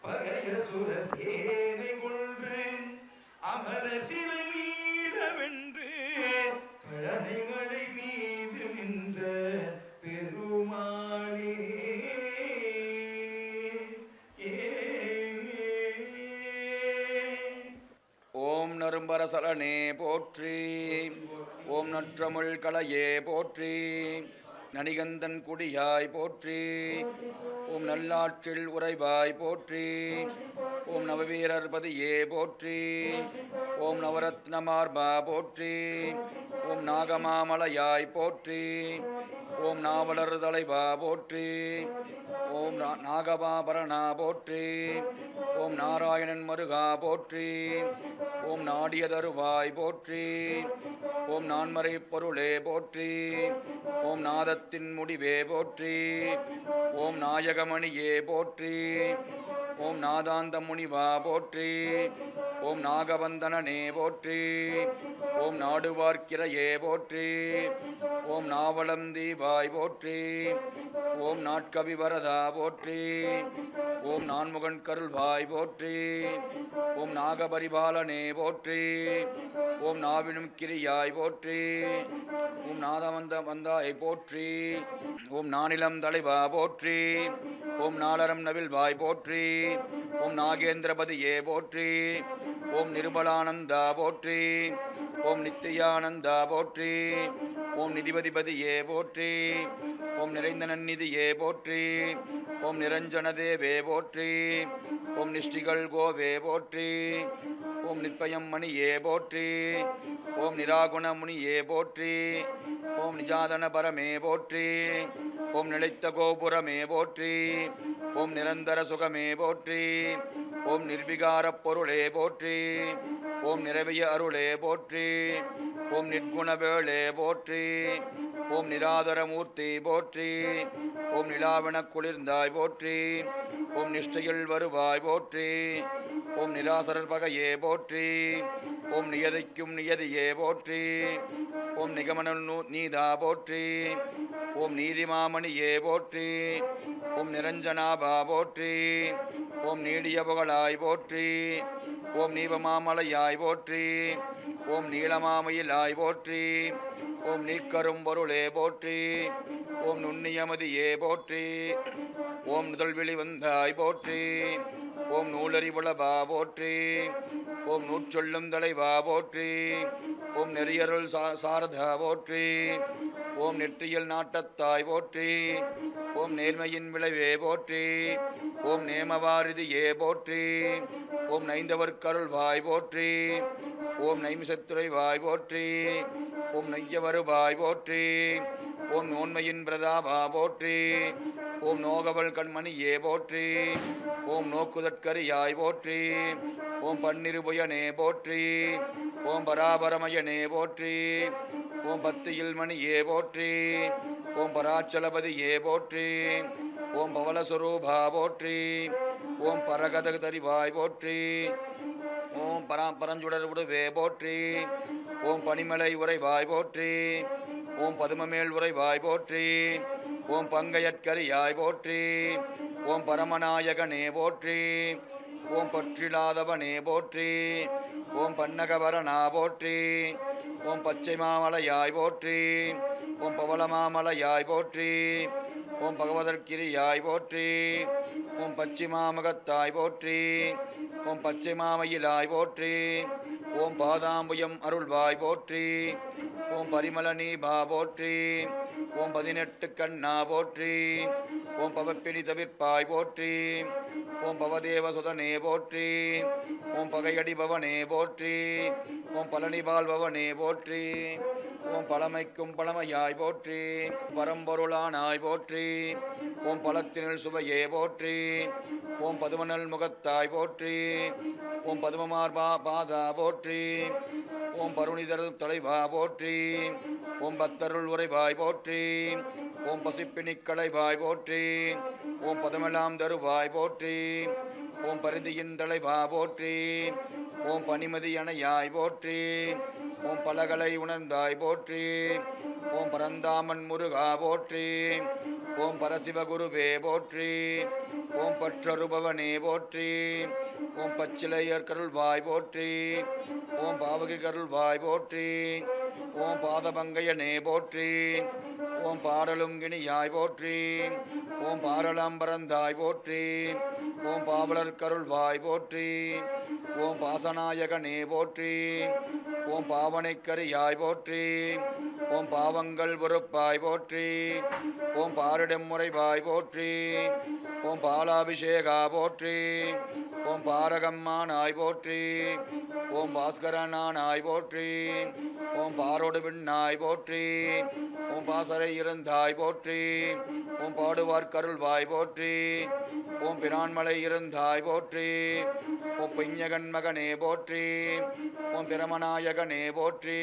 பகைய சுரர் சேனை கொன்று அமர சிலை மீளவென்று பழனிமலை மீது நின்ற சலனே போற்றி. ஓம் நற்றமிழ் கலையே போற்றி. நனிகந்தன் குடியாய் போற்றி. ஓம் நல்லாற்றில் உறைவாய் போற்றி. ஓம் நவவீரர் பதியே போற்றி. ஓம் நவரத்ன மார்பா போற்றி. ஓம் நாகமாமலையாய் போற்றி. ஓம் நாவலர் தலைவா போற்றி. ஓம் நாகபாபரணா போற்றி. ஓம் நாராயணன் மருகா போற்றி. ஓம் நாடிய தருவாய் போற்றி. ஓம் நான்மறை பொருளே போற்றி. ஓம் நாதத்தின் முடிவே போற்றி. ஓம் நாயகமணியே போற்றி. ஓம் நாதாந்த முனிவா போற்றி. ஓம் நாகவந்தனனே போற்றி. ஓம் நாடுவார்க்கிரையே போற்றி. ஓம் நாவலம் தீவாய் போற்றி. ஓம் நாட்கவி வரதா போற்றி. ஓம் நான்முகன் கருள்வாய் போற்றி. ஓம் நாகபரிபாலனே போற்றி. ஓம் நாவினும் கிரியாய் போற்றி. ஓம் நாதவந்தாய் போற்றி. ஓம் நானிலம் தலைவா போற்றி. ஓம் நாளரம் நவில்வாய் போற்றி. ஓம் நாகேந்திரபதியே போற்றி. ஓம் நிருபலானந்தா போற்றி. ஓம் நித்தியானந்தா போற்றி. ஓம் நிதிபதிபதியே போற்றி. ஓம் நிறைந்த நன்னிதியே போற்றி. ஓம் நிரஞ்சன தேவே போற்றி. ஓம் நிஷ்டிகள் கோவே போற்றி. ஓம் நிற்பயம் மணியே போற்றி. ஓம் நிராகுண முனியே போற்றி. ஓம் நிஜாதன பரமே போற்றி. ஓம் நிலைத்த கோபுரமே போற்றி. ஓம் நிரந்தர சுகமே போற்றி. ஓம் நிர்விகாரப் பொருளே போற்றி. ஓம் நிறைவிய அருளே போற்றி. ஓம் நிர்குணவேளே போற்றி. ஓம் நிராதரமூர்த்தி போற்றி. ஓம் நிலாவெனக் குளிர்ந்தாய் போற்றி. ஓம் நிஷ்டையில் வருவாய் போற்றி. ஓம் நிராசரர் பகையே போற்றி. ஓம் நியதிக்கும் நியதியே போற்றி. ஓம் நிகமன நீதா போற்றி. ஓம் நீதிமாமணியே போற்றி. ஓம் நிரஞ்சனாபா போற்றி. ஓம் நீடிய புகழாய் போற்றி. ஓம் நீபமாமலையாய் போற்றி. ஓம் நீளமாமயிலாய் போற்றி. ஓம் நீக்கரும் பொருளே போற்றி. ஓம் நுண்ணியமதியே போற்றி. ஓம் நுதல்விழி வந்தாய் போற்றி. ஓம் நூலறிவுளபா போற்றி. ஓம் நூற்றொல்லும் தலைவா போற்றி. ஓம் நெறியருள் சாரதா போற்றி. ஓம் நெற்றியல் நாட்டத்தாய் போற்றி. ஓம் நேர்மையின் விளைவே போற்றி. ஓம் நேமவாரிதியே போற்றி. ஓம் நைந்தவர்க்கருள்வாய் போற்றி. ஓம் நைமிசத்துறைவாய் போற்றி. ஓம் நெய்ய வருவாய் போற்றி. ஓம் நோன்மையின் பிரதாபா போற்றி. ஓம் நோகவல் கண்மணியே போற்றி. ஓம் நோக்குதற்கரியாய் போற்றி. ஓம் பன்னிருபுயனே போற்றி. ஓம் பராபரமயனே போற்றி. ஓம் பத்தியில் மணியே போற்றி. ஓம் பராச்சலபதியே போற்றி. ஓம் பவளஸ்வரூபா போற்றி. ஓம் பரகத தரிவாய் போற்றி. ஓம் பரஞ்சுடர் உடுவே போற்றி. ஓம் பனிமலை உறைவாய் போற்றி. ஓம் பதுமமேல் உறைவாய் போற்றி. ஓம் பங்கையற்கரியாய் போற்றி. ஓம் பரமநாயகனே போற்றி. ஓம் பற்றிலாதவனே போற்றி. ஓம் பன்னகவரணா போற்றி. ஓம் பச்சை மாமலையாய் போற்றி. ஓம் பவளமாமலையாய் போற்றி. ஓம் பகவதற்கிரியாய் போற்றி. ஓம் பச்சிமாமகத்தாய் போற்றி. ஓம் பச்சை மாமயிலாய் போற்றி. ஓம் பாதாம்புயம் அருள்வாய் போற்றி. ஓம் பரிமள நீபா போற்றி. ஓம் 18 கண்ணா போற்றி. ஓம் பவப்பினி தவிர்ப்பாய் போற்றி. ஓம் பவதேவசுதனே போற்றி. ஓம் பகையடி பவனே போற்றி. ஓம் பழனிபால் பவனே போற்றி. ஓம் பழமைக்கும் பழமையாய் போற்றி. பரம்பொருளானாய் போற்றி. ஓம் பழத்தினில் சுவையே போற்றி. ஓம் பதுமனல் முகத்தாய் போற்றி. ஓம் பதுமமார்பா பாதா போற்றி. ஓம் பருணிதர் தலைவா போற்றி. ஓம் பத்தருள் உறைவாய் போற்றி. ஓம் பசிப்பிணிக்களைவாய் போற்றி. ஓம் பதமெல்லாம் தருவாய் போற்றி. ஓம் பரிதியின் தலைவா போற்றி. ஓம் பனிமதி அணையாய் போற்றி. ஓம் பலகலை உணர்ந்தாய் போற்றி. ஓம் பரந்தாமன் முருகா போற்றி. ஓம் பரசிவகுருவே போற்றி. ஓம் பற்றருபவனே போற்றி. ஓம் பச்சிலையர் கருள்வாய் போற்றி. ஓம் பாவகி கருள்வாய் போற்றி. ஓம் பாதபங்கையனே போற்றி. ஓம் பாடலும் கிணியாய் போற்றி. ஓம் பாரளாம்பரந்தாய் போற்றி. ஓம் பாவலர் கருள்வாய் போற்றி. ஓம் பாசநாயகனே போற்றி. ஓம் பாவனைக்கரியாய் போற்றி. ஓம் பாவங்கள் பொறுப்பாய் போற்றி. ஓம் பாரிடம் முறைவாய் போற்றி. ஓம் பாலாபிஷேகா போற்றி. ஓம் பாரகம்மானாய் போற்றி. ஓம் பாஸ்கரனானாய் போற்றி. ஓம் பாரோடு விண்ணாய் போற்றி. ஓம் பாசறை இருந்தாய் போற்றி. ஓம் பாடுவார்க்கருள்வாய் போற்றி. ஓம் பிரான்மலை இருந்தாய் போற்றி. ஓம் பெஞ்சகன் மகனே போற்றி. ஓம் பிரமநாயகனே போற்றி.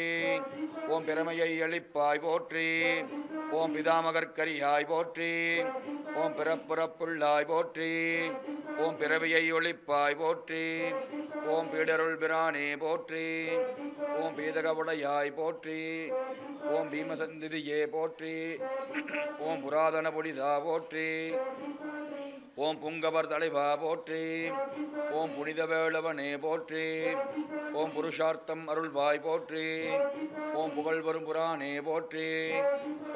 ஓம் பிரமையை அளிப்பாய் போற்றி. ஓம் பிதாமகர்கரியாய் போற்றி. ஓம் பிறப்புறப்புள்ளாய் போற்றி. ஓம் பிறவியை ஒளிப்பாய் போற்றி. ஓம் பீடருள் பிரானே போற்றி. ஓம் பீதகவுடையாய் போற்றி. ஓம் பீமசந்திதியே போற்றி. ஓம் புராதன புனிதா போற்றி. ஓம் புங்கவர் தலைவா போற்றி. ஓம் புனித வேளவனே போற்றி. ஓம் புருஷார்த்தம் அருள்வாய் போற்றி. ஓம் புகழ் வரும் புராணே போற்றி.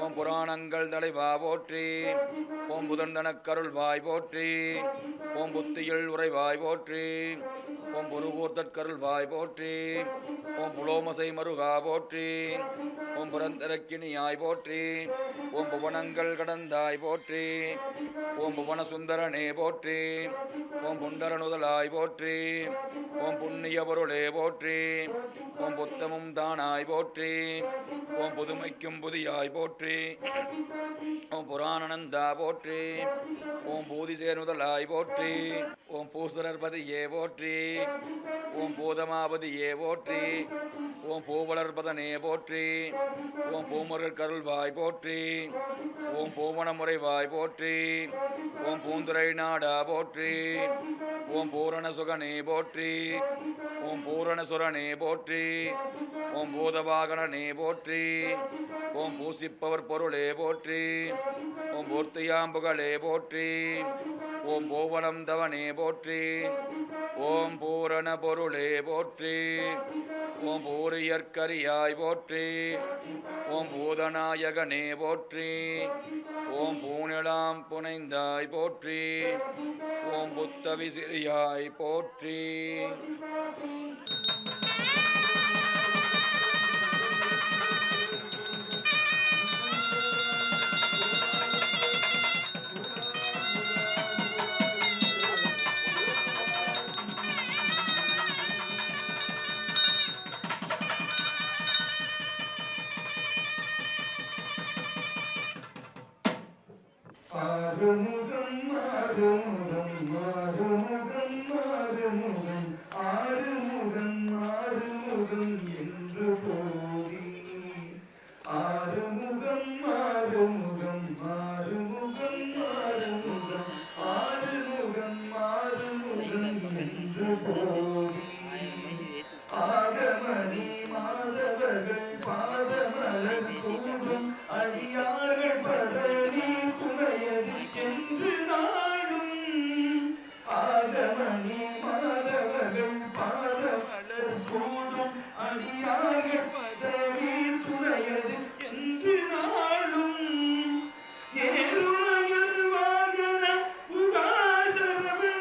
ஓம் புராணங்கள் தலைவா போற்றி. ஓம் புதந்தனக்கருள்வாய் போற்றி. ஓம் புத்தியில் உறைவாய் போற்றி. ஓம் புருகூர்த்தற்கருள்வாய் போற்றி. ஓம் புலோமசை மருகா போற்றி. ஓம் புரந்தரக்கினியாய் போற்றி. ஓம் புவனங்கள் கடந்தாய் போற்றி. ஓம் புவன சுந்தரனே போற்றி. ஓம் புண்டரனுதலாய் போற்றி. ஓம் புண்ணிய பொருளே போற்றி. ஓம் புத்தமும் தானாய் போற்றி. ஓம் புதுமைக்கும் புதியாய் போற்றி. ஓம் புராணனந்தா போற்றி. ஓம் பூதிசேனுதலாய் போற்றி. ஓம் பூசுரர்பதியே போற்றி. ஓம் பூதமாபதியே போற்றி. ஓம் பூவளர்பதனே போற்றி. ஓம் பூமுருகர் கருள்வாய் போற்றி. ஓம் பூவனமுறைவாய் போற்றி. ஓம் பூந்துரை நாடா போற்றி. ஓம் பூரண சுகனே போற்றி. ஓம் பூரணசுரனே போற்றி. ஓம் பூதவாகனே போற்றி. ஓம் பூசிப்பவர் பொருளே போற்றி. ஓம் பூர்த்தியாம்புகளே போற்றி. ஓம் பூவனம் தவனே போற்றி. ஓம் பூரண பொருளே போற்றி. ஓம் பூரியற்கரியாய் போற்றி. ஓம் பூதநாயகனே போற்றி. ஓம் பூநிலாம் புனைந்தாய் போற்றி. ஓம் புத்த விசிறியாய் போற்றி. ஆறுமுகம் ஆறுமுகம் ஆறுமுகம் ஆறுமுகம் ஆறுமுகம் ஆறுமுகம் என்று போதி. ஆறுமுகம் ஆறுமுகம் ஆறுமுகம் ஆறுமுகம் ஆறுமுகம் ஆறுமுகம் என்று போதி. ஆகமணி மாதவர்கள் பாதமலர் சூடும் அடியார்கள் பதனி துணையது என்று நாளும். ஆகமணி மாதவர்கள் பாதமலர் சூடும் அடியார்கள் பதனி துணையது என்று நாளும். ஏழுமயில் வாகன உகாசரவனாகன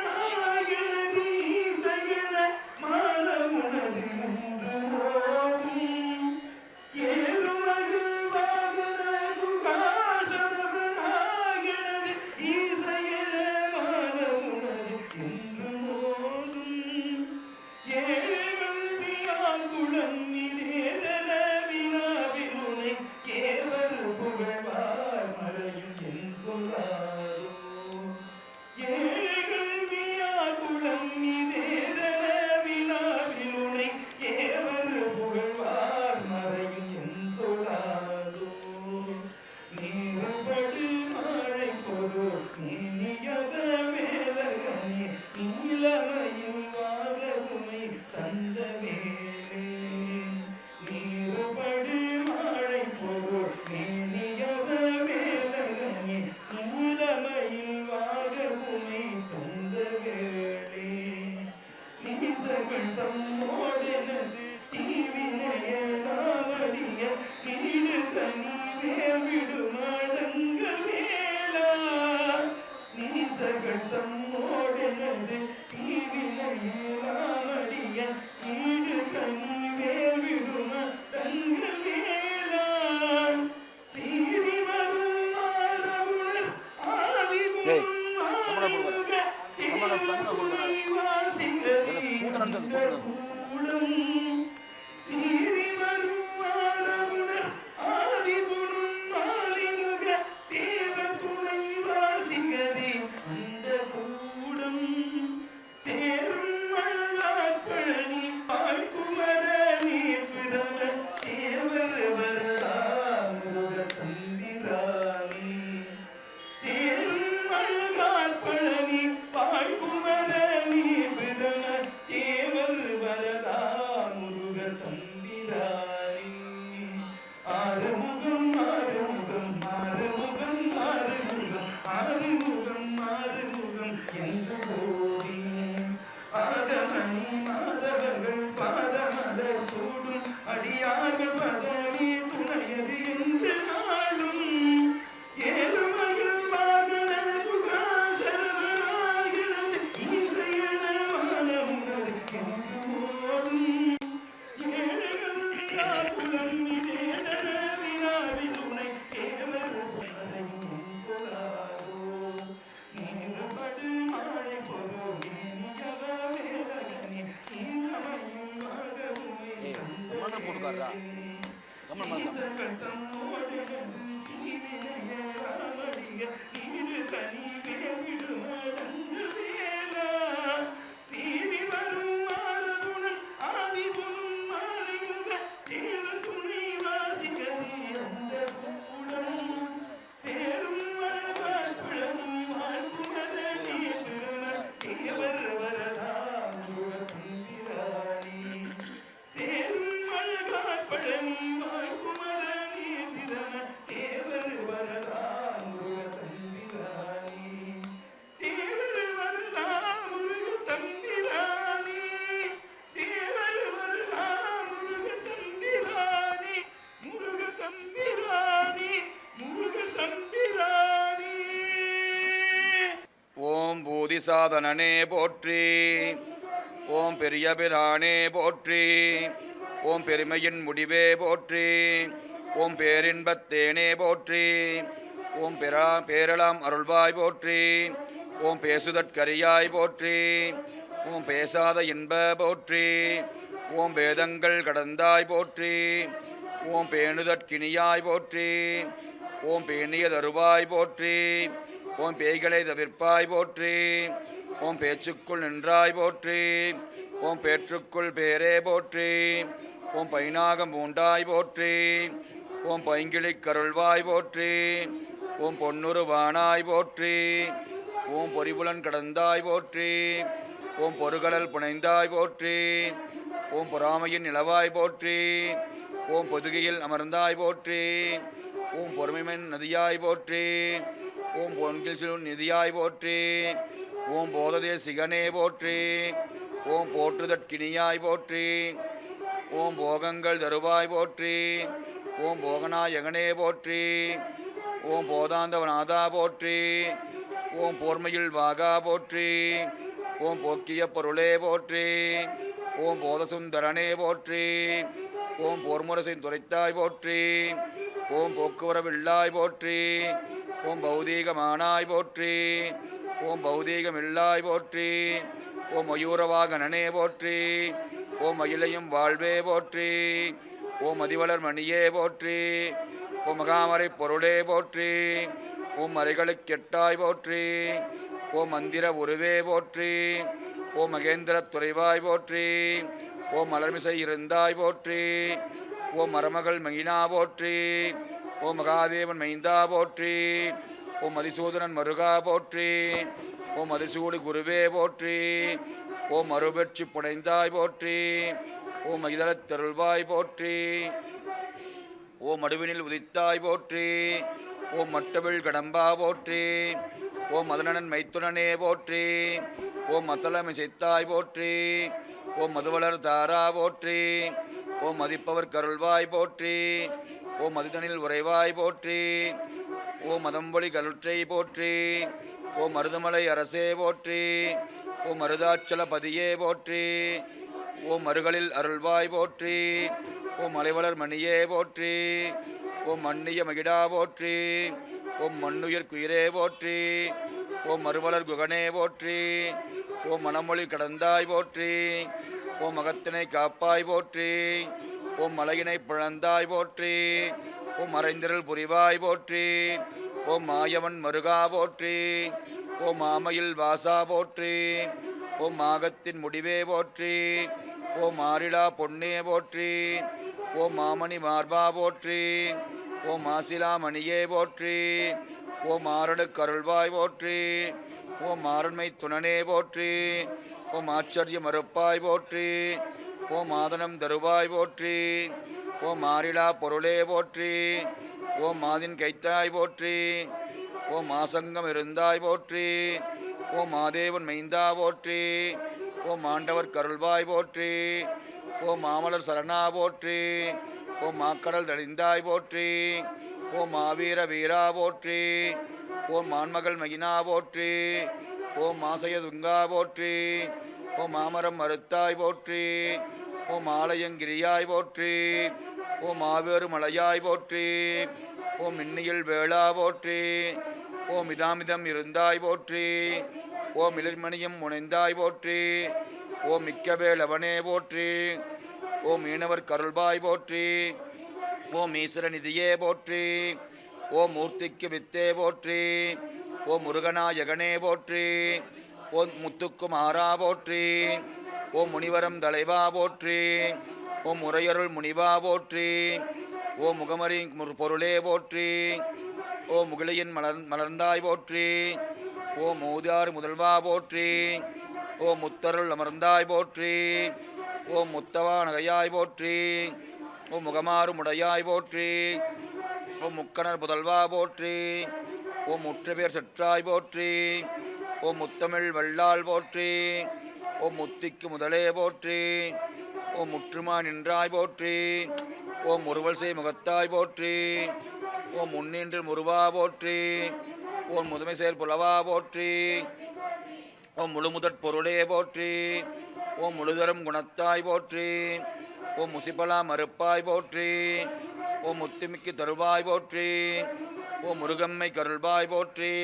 தீசகன மாலமுனது என்று ஓதும். ஏழுமயில் வாகன உகாசரவனாகன தாசர்கள் தம்மோடனது தீவினைய ராமடிய நீடு தனி வேவிடுமடங்கு வேலா சீறி வரும் மாறுகுணன் ஆவிபும் மாறிமுக தேவன் துணை வாசிகரி அந்த கூடம் சேரும் மழவாழ் குழனி வாழ்குமதனி பெரும தேவர் வரதா தம்பிராணி சேரும் மழகால் பழனி வாழ்குமதனி பெரும தேவர் வரதா தம்பிராணி தேவர் வரதா முருக தம்பிராணி தேவர் வரதா முருக தம்பிராணி முருக தம்பிராணி முருக தம்பிராணி. ஓம் பூதிசாதனனே போற்றி. ஓம் பெரிய பிரானே போற்றி. ஓம் பெருமையின் முடிவே போற்றி. ஓம் பேரின்பத்தேனே போற்றி. ஓம் பேரலாம் அருள்வாய் போற்றி. ஓம் பேசுதற்கரியாய் போற்றி. ஓம் பேசாத இன்ப போற்றி. ஓம் வேதங்கள் கடந்தாய் போற்றி. ஓம் பேணுதற்கினியாய் போற்றி. ஓம் பேணிய தருவாய் போற்றி. ஓம் பேய்களை தவிர்ப்பாய் போற்றி. ஓம் பேச்சுக்குள் நின்றாய் போற்றி. ஓம் பேற்றுக்குள் பேரே போற்றி. ஓம் பைனாகம் பூண்டாய் போற்றி. ஓம் பைங்கிளிக் கருள்வாய் போற்றி. ஓம் பொன்னுருவானாய் போற்றி. ஓம் பொறிபுலன் கடந்தாய் போற்றி. ஓம் பொறுகடல் புனைந்தாய் போற்றி. ஓம் பொறாமையின் நிலவாய் போற்றி. ஓம் பொதுகையில் அமர்ந்தாய் போற்றி. ஓம் பொறுமைமன் நதியாய் போற்றி. ஓம் பொன்கில் சிறு நிதியாய் போற்றி. ஓம் போததே சிகனே போற்றி. ஓம் போற்றுதற்கினியாய் போற்றி. ஓம் போகங்கள் தருவாய் போற்றி. ஓம் போகநாயகனே போற்றி. ஓம் போதாந்தவநாதா போற்றி. ஓம் போர்மையில் வாகா போற்றி. ஓம் போக்கிய பொருளே போற்றி. ஓம் போதசுந்தரனே போற்றி. ஓம் போர்முரசின் துரைத்தாய் போற்றி. ஓம் போக்குவரவில்லாய் போற்றி. ஓம் பௌதீகமானாய் போற்றி. ஓம் பௌதீகமில்லாய் போற்றி. ஓம் மயூரவாகனனே போற்றி. ஓம் மயிலையும் வாழ்வே போற்றி. ஓம் மதிவளர் மணியே போற்றி. ஓம் மகாமரை பொருளே போற்றி. ஓம் மறைகளுக்கெட்டாய் போற்றி. ஓம் மந்திர உருவே போற்றி. ஓம் மகேந்திர துறைவாய் போற்றி. ஓம் மலர்மிசை இருந்தாய் போற்றி. ஓம் மரமகள் மைனா போற்றி. ஓம் மகாதேவன் மைந்தா போற்றி. ஓம் மதிசூதனன் மருகா போற்றி. ஓம் மதிசூடு குருவே போற்றி. ஓம் மறுபெற்றி புனைந்தாய் போற்றி. ஓம் மகிதளத் தருள்வாய் போற்றி. ஓம் மடுவினில் உதித்தாய் போற்றி. ஓம் மட்டவிழ் கடம்பா போற்றி. ஓம் மதனன் மைத்துனனே போற்றி. ஓம் மத்தளமிசைத்தாய் போற்றி. ஓம் மதுவளர் தாரா போற்றி. ஓம் மதிப்பவர் கருள்வாய் போற்றி. ஓம் மதிதனில் உறைவாய் போற்றி. ஓம் மதம்பொலி கலுற்றை போற்றி. ஓம் மருதமலை அரசே போற்றி. ஓம் மருதாச்சல பதியே போற்றி. ஓம் மருகளில் அருள்வாய் போற்றி. ஓம் மலைவளர் மணியே போற்றி. ஓம் மன்னிய மகிடா போற்றி. ஓம் மண்ணுயிர் குயிரே போற்றி. ஓம் மறுவளர் குகனே போற்றி. ஓம் மணமொழி கடந்தாய் போற்றி. ஓம் மகத்தினை காப்பாய் போற்றி. ஓம் மலையினை பிளந்தாய் போற்றி. ஓம் மறைந்திரல் புரிவாய் போற்றி. ஓம் மாயவன் மருகா போற்றி. ஓம் மாமையில் வாசா போற்றி. ஓம் மாகத்தின் முடிவே போற்றி. ஓம் மாறிலா பொன்னே போற்றி. ஓம் மாமணி மார்பா போற்றி. ஓம் மாசிலா மணியே போற்றி. ஓம் மாரடு கருள்வாய் போற்றி. ஓம் மாரண்மை துணனே போற்றி. ஓம் ஆச்சரிய மறுப்பாய் போற்றி. ஓம் மாதனம் தருவாய் போற்றி. ஓம் மாறிலா பொருளே போற்றி. ஓம் மாதின் கைத்தாய் போற்றி. ஓம் மாசங்கம் இருந்தாய் போற்றி. ஓம் மாதேவன் மைந்தா போற்றி. ஓம் மாண்டவர் கருள்வாய் போற்றி. ஓம் மாமலர் சரணா போற்றி. ஓம் மாக்கடல் தழிந்தாய் போற்றி. ஓம் மாவீர வீரா போற்றி. ஓம் மான்மகள் மகினா போற்றி. ஓம் மாசய துங்கா போற்றி. ஓம் மாமரம் மறுத்தாய் போற்றி. ஓம் ஆலயங்கிரியாய் போற்றி. ஓம் மாவேறு மலையாய் போற்றி. ஓம் மின்னியில் வேளா போற்றி. ஓம் மிதாமிதம் இருந்தாய் போற்றி. ஓம் இளிர்மணியும் முனைந்தாய் போற்றி. ஓம் மிக்கவேலவனே போற்றி. ஓம் மீனவர் கருள்பாய் போற்றி. ஓம் ஈஸ்வரநிதியே போற்றி. ஓம் மூர்த்திக்கு வித்தே போற்றி. ஓம் முருகநாயகனே போற்றி. ஓம் முத்துக்குமாரா போற்றி. ஓம் முனிவரம் தலைவா போற்றி. ஓம் முறையருள் முனிவா போற்றி. ஓம் முகமரி பொருளே போற்றி. ஓம் முகிலையின் மலர்ந்தாய் போற்றி. ஓம் மூதார் முதல்வா போற்றி. ஓம் முத்தருள் அமர்ந்தாய் போற்றி. ஓம் முத்தவா நகையாய் போற்றி. ஓம் முகமாறு முடையாய் போற்றி. ஓம் முக்கணர் புதல்வா போற்றி. ஓம் முற்றுபேர் சற்றாய் போற்றி. ஓம் முத்தமிழ் வல்லாள் போற்றி. ஓம் முத்திக்கு முதலே போற்றி. ஓம் முற்றுமா நின்றாய் போற்றி. ஓம் முறுவல் செய் முகத்தாய் போற்றி. ஓம் முன்னின்று முருவா போற்றி. ஓம் முதுமை சேர் புலவா போற்றி. ஓம் முழுமுதற் பொருளே போற்றி. ஓம் முழுதரும் குணத்தாய் போற்றி. ஓம் முசிபலா மறுப்பாய் போற்றி. ஓம் முத்துமிக்கு தருவாய் போற்றி. ஓம் முருகம்மை கருள்பாய் போற்றி.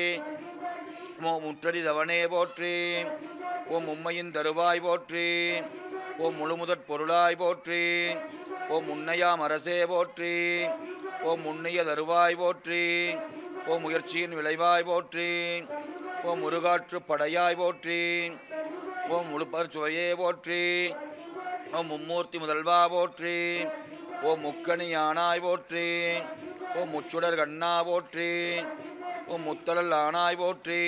ஓம் முற்றடி தவனே போற்றி. ஓம் உம்மையின் தருவாய் போற்றி. ஓம் முழுமுதற் பொருளாய் போற்றி. ஓம் முன்னையாம் அரசே போற்றி. ஓம் முன்னைய தருவாய் போற்றி. ஓம் முயற்சியின் விளைவாய் போற்றி. ஓம் முருகாற்று படையாய் போற்றி. ஓம் முழுப்பற் சுவையே போற்றி. ஓம் மும்மூர்த்தி முதல்வா போற்றி. ஓம் முக்கணி யானாய் போற்றி. ஓம் முச்சுடர் கண்ணா போற்றி. ஓம் முத்தலல் ஆனாய் போற்றி.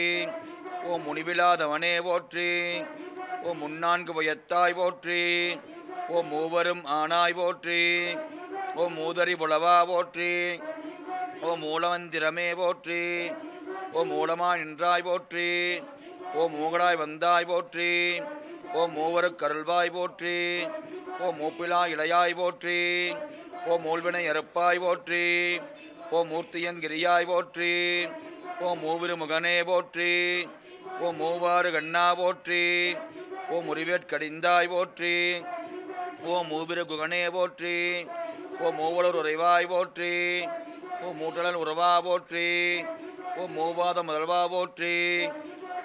ஓம் முனிவிலாதவனே போற்றி. ஓம் முன்னான்கு பயத்தாய் போற்றி. ஓம் மூவரும் ஆனாய் போற்றி. ஓம் மூதறி புலவா போற்றி. ஓம் மூலமந்திரமே போற்றி. ஓம் மூலமா நின்றாய் போற்றி. ஓம் மூகடாய் வந்தாய் போற்றி. ஓம் மூவருக்கு அருள்வாய் போற்றி. ஓம் மூப்பிலா இளையாய் போற்றி. ஓம் மூழ்வினை அறுப்பாய் போற்றி. ஓம் மூர்த்தியங்கிரியாய் போற்றி. ஓம் மூவிரு முகனே போற்றி. ஓம் மூவாறு கண்ணா போற்றி. ஓம் முறிவேற்கடிந்தாய் போற்றி. ஓம் மூவிரு குகனே போற்றி. ஓம் மூவலர் உறைவாய் போற்றி. ஓம் மூட்டலல் உறவா போற்றி. ஓம் மூவாத முதல்வா போற்றி.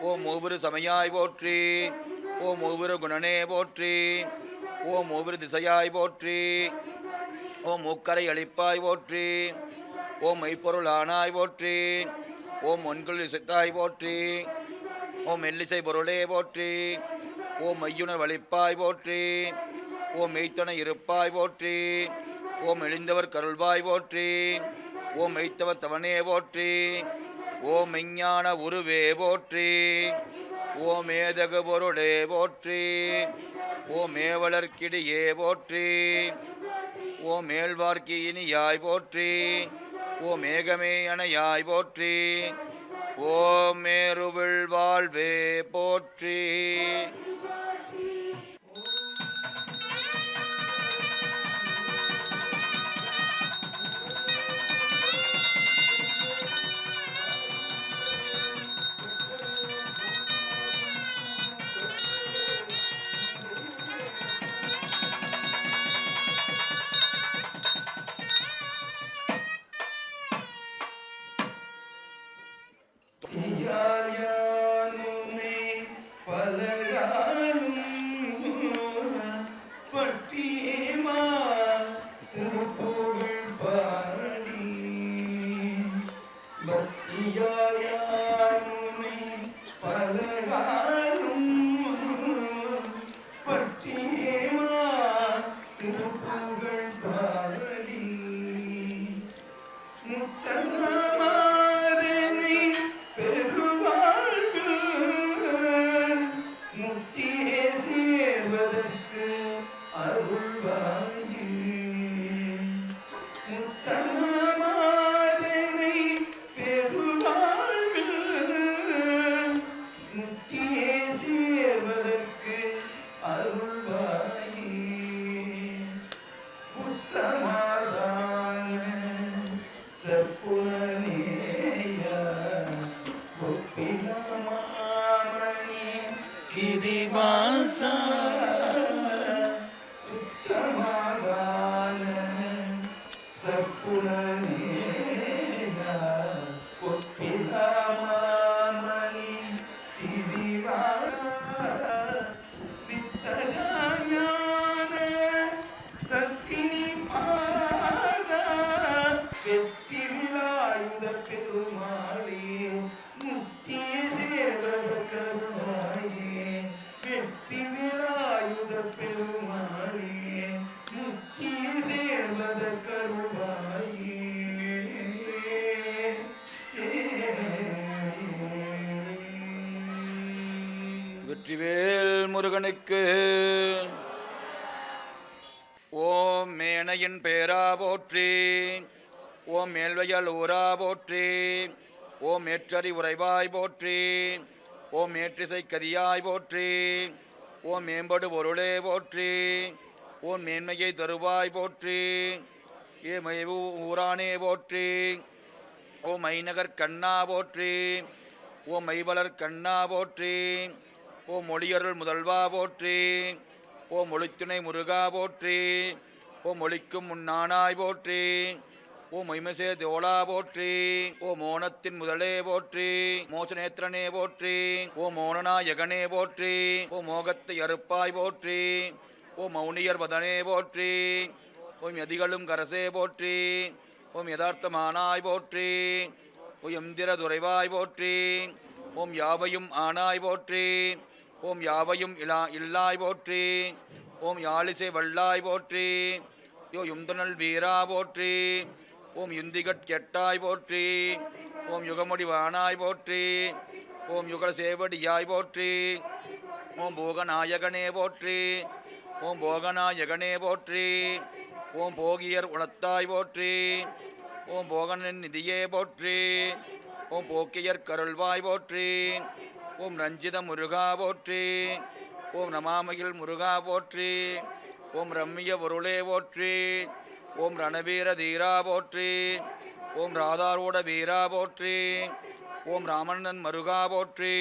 ஓம் மூவிரு சமையாய் போற்றி. ஓம் மூவிரு குணனே போற்றி. ஓம் மூவிரு திசையாய் போற்றி. ஓம் மூக்கரை அளிப்பாய் போற்றி. ஓம் மெய்ப்பொருள் ஆனாய் போற்றி. ஓம் ஒன்குள் இசைத்தாய் போற்றி. ஓம் மெல்லிசை பொருளே போற்றி. ஓம் மையுணர் வலிப்பாய் போற்றி. ஓம் மெய்த்தனை இருப்பாய் போற்றி. ஓம் எழுந்தவர் கருள்வாய் போற்றி. ஓம் மெய்த்தவர் தவனே போற்றி. ஓம் மெஞ்ஞான உருவே போற்றி. ஓம் மேதகு பொருளே போற்றி. ஓம் மேவலர்க்கிடியே போற்றி. ஓம் மேல்வார்க்கு இனியாய் போற்றி. ஓம் மேகமே அணையாய் போற்றி. ஓம் மேருவில் வாழ்வே போற்றி. யாயானுமே பலகாலும் பற்றியேமா திருப்புகழ் பாடி பக்தியாயானுமே பலகாலும் பற்றியேமா திருப்புகழ் பாடி முத்தமாறனை பெருவாழ்வு முக்தியே சேர்வதற்கு அருள்வாயி முத்தமாறனை பெருவாழ்வு முக்தியே சேர்வதற்கு அருள்வாயி உத்தமாதான சற்புனேய ஒப்பிலமாமணி கிரிவாச உத்தமாதான சற்புனேய ஒப்பிலமாமணி கிரிவாச வித்தகஞான சத்தினி பாதா வெற்றி விழாயுத பெருமாளே முக்திய சேர்வத கருணாயே வெற்றி விழாயுத பெருமாளே முக்திய சேர்வத கருணாயே வெற்றிவேல் முருகனுக்கு. ஓம் மேனையின் பேரா போற்றி, ஓம் மேல்வையல் ஊரா போற்றி, ஓம் ஏற்றறி உறைவாய் போற்றி, ஓம் ஏற்றிசை கதியாய் போற்றி, ஓம் மேம்படு பொருளே போற்றி, ஓம் மேன்மையை தருவாய் போற்றி, ஏ மைவு ஊரானே போற்றி, ஓம் மைநகர் கண்ணா போற்றி, ஓம் மைவளர் கண்ணா போற்றி, ஓம் மொழியருள் முதல்வா போற்றி, ஓம் ஒளித்துணை முருகா போற்றி, ஓம் ஒளிக்கும் முன்னானாய் போற்றி, ஓம் மைமசே தோளா போற்றி, ஓம் மோனத்தின் முதலே போற்றி, மோசநேத்திரனே போற்றி, ஓம் மோனநாயகனே போற்றி, ஓம் மோகத்தை அறுப்பாய் போற்றி, ஓம் மௌனியர் வதனே போற்றி, ஓம் யதிகளும் கரசே போற்றி, ஓம் யதார்த்தமானாய் போற்றி, ஓம் எந்திர துறைவாய் போற்றி, ஓம் யாவையும் ஆனாய் போற்றி, ஓம் யாவையும் இல்லாய் போற்றி, ஓம் யாழிசை வல்லாய் போற்றி, யோ யுந்தனல் வீரா போற்றி, ஓம் யுந்திகட் கெட்டாய் போற்றி, ஓம் யுகமுடிவானாய் போற்றி, ஓம் யுகல சேவடியாய் போற்றி, ஓம் போகநாயகனே போற்றி, ஓம் போகநாயகனே போற்றி, ஓம் போகியர் உணத்தாய் போற்றி, ஓம் போகனின் நிதியே போற்றி, ஓம் போக்கியர் கருள்வாய் போற்றி, ஓம் ரஞ்சித முருகா போற்றி, ஓம் நமாமகில் முருகா போற்றி, ஓம் ரம்மிய பொருளே போற்றி, ஓம் ரணவீர தீரா போற்றி, ஓம் ராதாரூட வீரா போற்றி, ஓம் ராமண்ணன் மருகா போற்றி,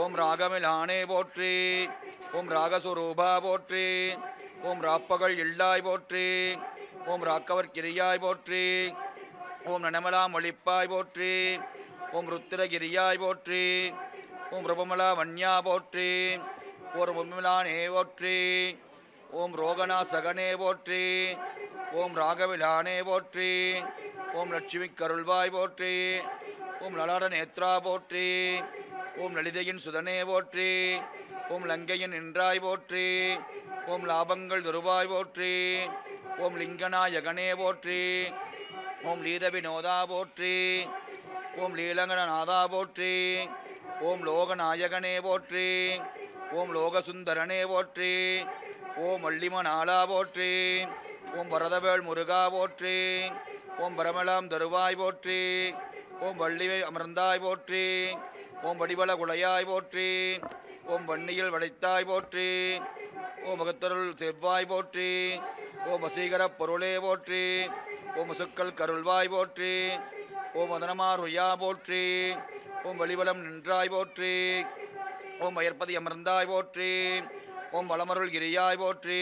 ஓம் ராகமிலானே போற்றி, ஓம் ராகஸ்வரூபா போற்றி, ஓம் ராப்பகல் இல்லாய் போற்றி, ஓம் ராக்கவர் கிரியாய் போற்றி, ஓம் நனமலாம் ஒளிப்பாய் போற்றி, ஓம் ருத்திரகிரியாய் போற்றி, ஓம் ரூபமலா வன்யா போற்றி, ஓம் உமிலானே போற்றி, ஓம் ரோகனா சகனே போற்றி, ஓம் ராகவிலானே போற்றி, ஓம் லட்சுமி கருள்வாய் போற்றி, ஓம் லலாட நேத்ரா போற்றி, ஓம் லலிதையின் சுதனே போற்றி, ஓம் லங்கையின் நின்றாய் போற்றி, ஓம் லாபங்கள் துருவாய் போற்றி, ஓம் லிங்கநாயகனே போற்றி, ஓம் லீத வினோதா போற்றி, ஓம் லீலங்கநாதா போற்றி, ஓம் லோகநாயகனே போற்றி, ஓம் லோகசுந்தரனே போற்றி, ஓம் வள்ளிமநாளா போற்றி, ஓம் வரதவேள் முருகா போற்றி, ஓம் பரமலாம் தருவாய் போற்றி, ஓம் வள்ளிவை அமர்ந்தாய் போற்றி, ஓம் வடிவள குலையாய் போற்றி, ஓம் வன்னியில் வளைத்தாய் போற்றி, ஓம் மகத்தருள் செவ்வாய் போற்றி, ஓம் வசீகரப் பொருளே போற்றி, ஓம் முசுக்கள் கருள்வாய் போற்றி, ஓம் வதனமாருயா போற்றி, ஓம் வழிவலம் நின்றாய் போற்றி, ஓம் வயற்பதி அமர்ந்தாய் போற்றி, ஓம் வளமருள் கிரியாய் போற்றி,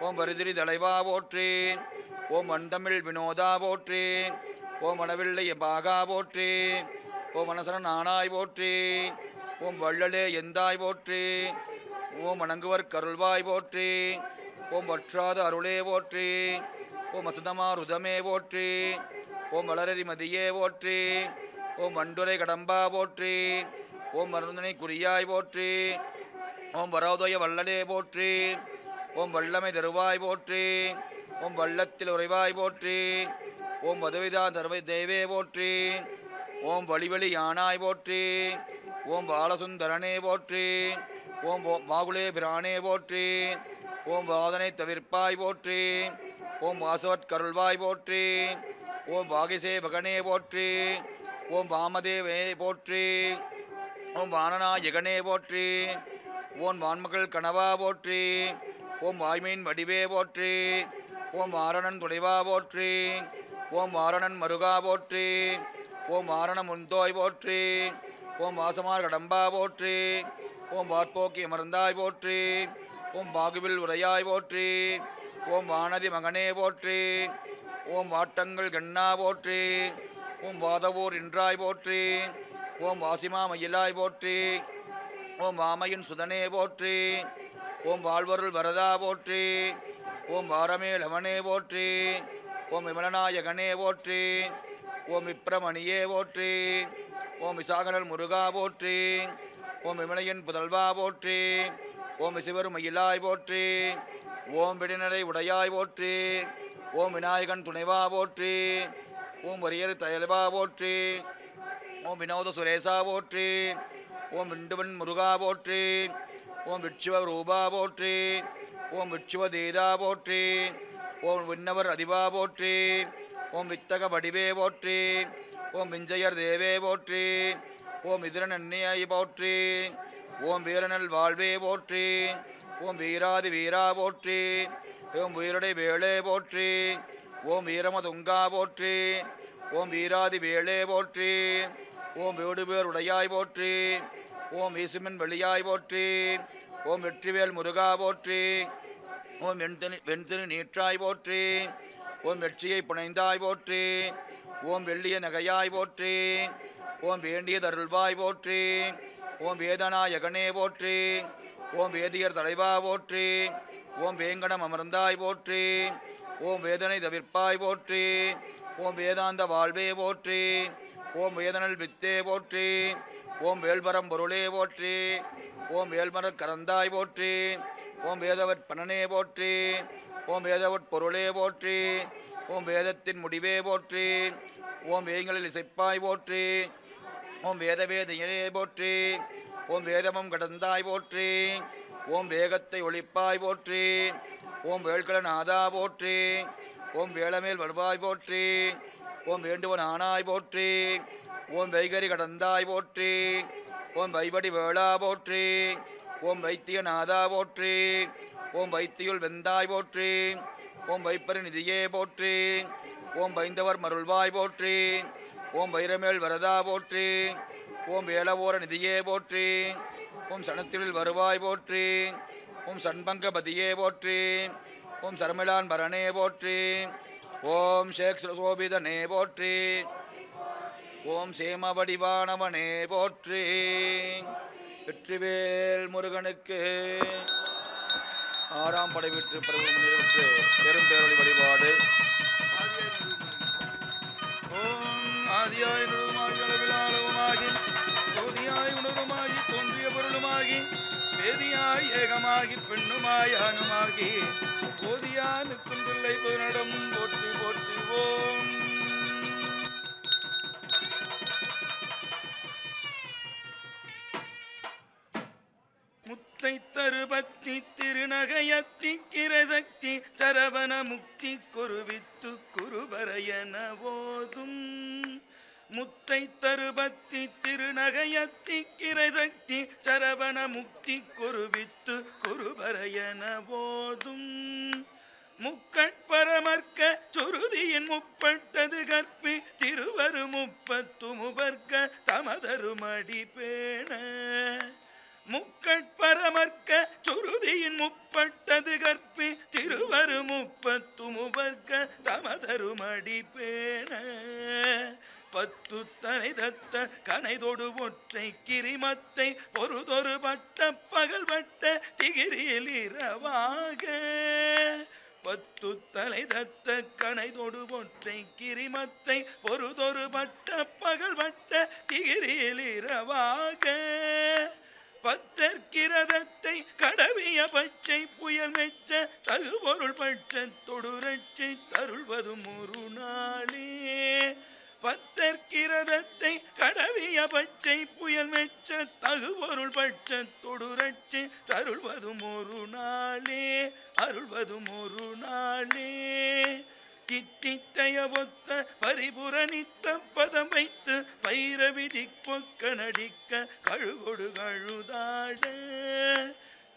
ஓம் வருதிரி தலைவா போற்றி, ஓம் வண்டமிழ் வினோதா போற்றி, ஓம் வனவில்லை பாகா போற்றி, ஓம் வனசரன் ஆனாய் போற்றி, ஓம் வள்ளலே எந்தாய் போற்றி, ஓம் வணங்குவர் கருள்வாய் போற்றி, ஓம் வற்றாத அருளே போற்றி, ஓம் வசதமா ருதமே போற்றி, ஓம் வளரறி மதியே போற்றி, ஓம் வண்டுரை கடம்பா போற்றி, ஓம் மருந்தனை குறியாய் போற்றி, ஓம் வரோதய வல்லலே போற்றி, ஓம் வல்லமை தருவாய் போற்றி, ஓம் வள்ளத்தில் உறைவாய் போற்றி, ஓம் வதுவிதா தருவை தேவே போற்றி, ஓம் வழிவழி யானாய் போற்றி, ஓம் பாலசுந்தரனே போற்றி, ஓம் வாகுலே பிரானே போற்றி, ஓம் வாதனை தவிர்ப்பாய் போற்றி, ஓம் வாசவற் கருள்வாய் போற்றி, ஓம் வாகிசே பகனே போற்றி, ஓம் வாமதேவே போற்றி, ஓம் வானநாயகனே போற்றி, ஓம் வான்மகள் கனவா போற்றி, ஓம் வாய்மையின் வடிவே போற்றி, ஓம் வாரணன் துணைவா போற்றி, ஓம் வாரணன் மருகா போற்றி, ஓம் வாரண முந்தோய் போற்றி, ஓம் வாசமார் கடம்பா போற்றி, ஓம் வார்போக்கி அமர்ந்தாய் போற்றி, ஓம் பாகுவில் உரையாய் போற்றி, ஓம் வானதி மகனே போற்றி, ஓம் வாட்டங்கள் கண்ணா போற்றி, ஓம் வாதவூர் இன்றாய் போற்றி, ஓம் வாசிமா மயிலாய் போற்றி, ஓம் வாமையின் சுதனே போற்றி, ஓம் வாழ்வருள் வரதா போற்றி, ஓம் வாரமே லவனே போற்றி, ஓம் விமலநாயகனே போற்றி. ஓம் விப்ரமணியே போற்றி. ஓம் விசாகனல் முருகா போற்றி. ஓம் விமலையன் புதல்வா போற்றி. ஓம் சிவருமயிலாய் போற்றி. ஓம் விடிநடை உடையாய் போற்றி. ஓம் விநாயகன் துணைவா போற்றி. ஓம் வரியர் தயல்வா போற்றி. ஓம் வினோத சுரேசா போற்றி. ஓம் விண்டுவன் முருகா போற்றி. ஓம் விட்சுவ ரூபா போற்றி. ஓம் விட்சுவ தீதா போற்றி. ஓம் விண்ணவர் அதிபா போற்றி. ஓம் வித்தக வடிவே போற்றி. ஓம் விஞ்சையர் தேவே போற்றி. ஓம் விதிரன் அன்னியாய் போற்றி. ஓம் வீரனல் வாழ்வே போற்றி. ஓம் வீராதி வீரா போற்றி. ஓம் வீரடை வேளே போற்றி. ஓம் வீரமதுங்கா போற்றி. ஓம் வீராதி வேளே போற்றி. ஓம் வேடுபேர் உடையாய் போற்றி. ஓம் வீசுமின் வெளியாய் போற்றி. ஓம் வெற்றிவேல் முருகா போற்றி. ஓம் வெண்திரு நீற்றாய் போற்றி. ஓம் வெற்றியை புனைந்தாய் போற்றி. ஓம் வெள்ளிய நகையாய் போற்றி. ஓம் வேண்டிய தருள்வாய் போற்றி. ஓம் வேதநாயகனே போற்றி. ஓம் வேதியர் தலைவா போற்றி. ஓம் வேங்கடம் அமர்ந்தாய் போற்றி. ஓம் வேதனை தவிர்ப்பாய் போற்றி. ஓம் வேதாந்த வாழ்வே போற்றி. ஓம் வேதனல் வித்தே போற்றி. ஓம் வேல்பரம் பொருளே போற்றி. ஓம் வேல்மரக் கரந்தாய் போற்றி. ஓம் வேதவற் பணனே போற்றி. ஓம் வேதவற் பொருளே போற்றி. ஓம் வேதத்தின் முடிவே போற்றி. ஓம் வேங்களில் இசைப்பாய் போற்றி. ஓம் வேதவேதையனே போற்றி. ஓம் வேதமும் கடந்தாய் போற்றி. ஓம் வேகத்தை ஒளிப்பாய் போற்றி. ஓம் வேள்கலநாதா போற்றி. ஓம் வேளமேல் வருவாய் போற்றி. ஓம் வேண்டுவன் ஆனாய் போற்றி. ஓம் வைகரி கடந்தாய் போற்றி. ஓம் வைவடி வேளா போற்றி. ஓம் வைத்தியநாதா போற்றி. ஓம் வைத்தியுள் வெந்தாய் போற்றி. ஓம் வைப்பரி நிதியே போற்றி. ஓம் வைந்தவர் மருள்வாய் போற்றி. ஓம் வைரமேல் வரதா போற்றி. ஓம் வேளவோர நிதியே போற்றி. ஓம் சனத்திரில் வருவாய் போற்றி. ஓம் சண்பங்கபதியே போற்றி. ஓம் சரமிளான் பரணே போற்றி. ஓம் சேக்ஷோபிதனே போற்றி. ஓம் சேமவடிவானவனே போற்றி. வெற்றிவேல் முருகனுக்கு. ஆறாம் படை விட்டு பிரபு நிறைவுற்று பெரும் பேரொழி வழிபாடு. ஓம் ஆதியாய் நுழுமாகி அளவிலாளவுமாகி சோதியாய் உணவுமாகி தோன்றிய பொருளுமாகி வேதியாய் ஏகமாகி பெண்ணுமாய் ஆணுமாகி போதியா நிற்கும் பிள்ளை பொருளிடம் போற்றி போற்றி. ஓம் முத்தை தருபத்தி திருநகையத்தி கிரசக்தி சரவண முக்தி குருவித்து குருபரையன ஓதும். முத்தை தருபத்தி திருநகையத்தி கிரசக்தி சரவண முக்தி குருவித்து குருபரையன ஓதும். முக்கட்பரமர்க்க சுருதியின் முப்பட்டது கற்பி திருவரு முப்பத்து முவர்க்க தமதருமடி பேண. முக்கட்பரமர்க்க சுருதியின் முப்பட்டது கற்பி திருவரு முப்பத்து முவர்க்க தமதருமடி பேண. பத்து தனை தத்த கனைதொடு ஒற்றை கிரிமத்தை பொறுதொரு பட்ட பகல் வட்ட திகிரியில் இரவாக. பத்து தலை தத்த கனைதொடு ஒற்றை கிரிமத்தை பொறுதொரு பட்ட பகல் வட்ட திகிரியில் இரவாக. பத்தற்கிரதத்தை கடவிய பச்சை புயல் மெச்ச தகுபொருள் பட்ச தொடுரட்சை தருள்வதும் ஒரு நாளே. பத்தற்கிரதத்தை கடவிய பச்சை புயல் மெச்ச தகுபொருள் பட்ச தொடுரட்சை தருள்வதும் ஒரு நாளே. அருள்வதும் ஒரு நாளே. தித்தித்தைய ஒத்த பரிபுரணித்த பதம் வைத்து பைரவி திக்பொக்க நடிக்க கழுகொடு கழுதாட.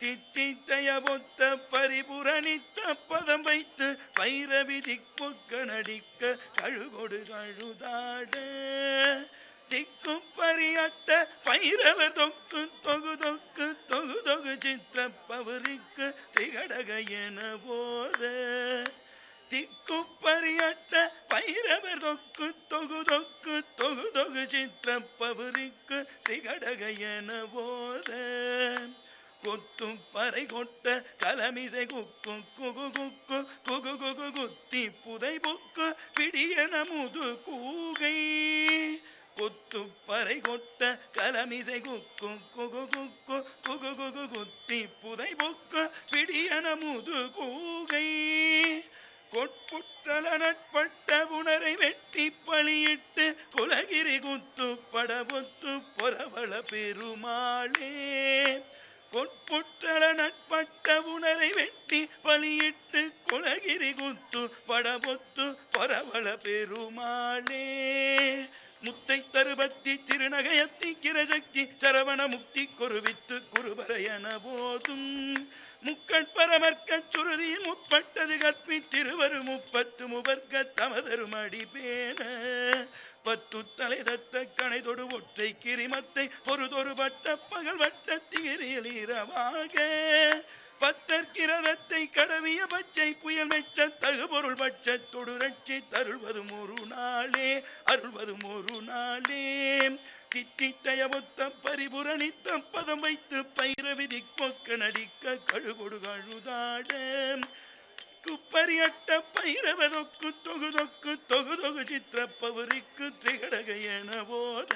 தித்தித்தைய ஒத்த பரிபுரணித்த பதம் வைத்து பைரவி திக்பொக்க நடிக்க கழுகொடு கழுதாட. திக்கு பரியட்ட பைரவர் தொக்கு தொகு தொக்கு தொகு தொகு சித்திர பவரிக்கு திகடக என போத. திக்கு பரியட்ட பைரவர் தொக்கு தொகு தொக்கு தொகு தொகு சித்திர பவரிக்கு திகடக என போத. கொத்தும் பறை கொட்ட கலமிசை குக்கு குகு குக்கு குகு குகு குத்தி புதை புக்கு பிடியன முது கூகை கொத்து பறை கொட்ட கலமிசை குக்கு குகு குக்கு குகு குகு குத்தி புதை புக்கு பிடியன முது கூகை கொட்புற்றல நட்பட்ட புணரை வெட்டி பழியிட்டு குலகிரி குத்து படபொத்து பொறவள பெருமாளே கொட்புற்றல நட்பட்ட புணரை வெட்டி பழியிட்டு குலகிரி குத்து படபொத்து பொறவள பெருமாளே முத்தை தருபத்தி திருநகையத்தி கிரசக்தி சரவண முக்தி கொருவித்து குருபரையன போதும் முக்கட்பரமர்க்க சுருதியில் முப்பட்டது கற்பி திருவரு முப்பத்து முபர்க்க தமதரும் அடிபேன பத்து தலை தத்த கணைதொடு ஒற்றை கிரிமத்தை பொறுதொரு வட்ட பகல் வட்ட திகிரியில் இரவாக பத்தற்கிரதத்தை கடவிய பச்சை புயல் மெச்ச தகுபொருள் பட்ச தொடுரட்சி தருள்வதும் ஒரு நாளே அருள்வதும் ஒரு நாளே தித்தித்தய மொத்த பரிபுரணித்த பதம் வைத்து பைரவி திக்மொக்க நடிக்க கழுகொடு கழுதாட குப்பரியட்ட பைரவதொக்கு தொகுதொக்கு தொகுதொகு சித்திர பவரிக்கு திரிகடக என போத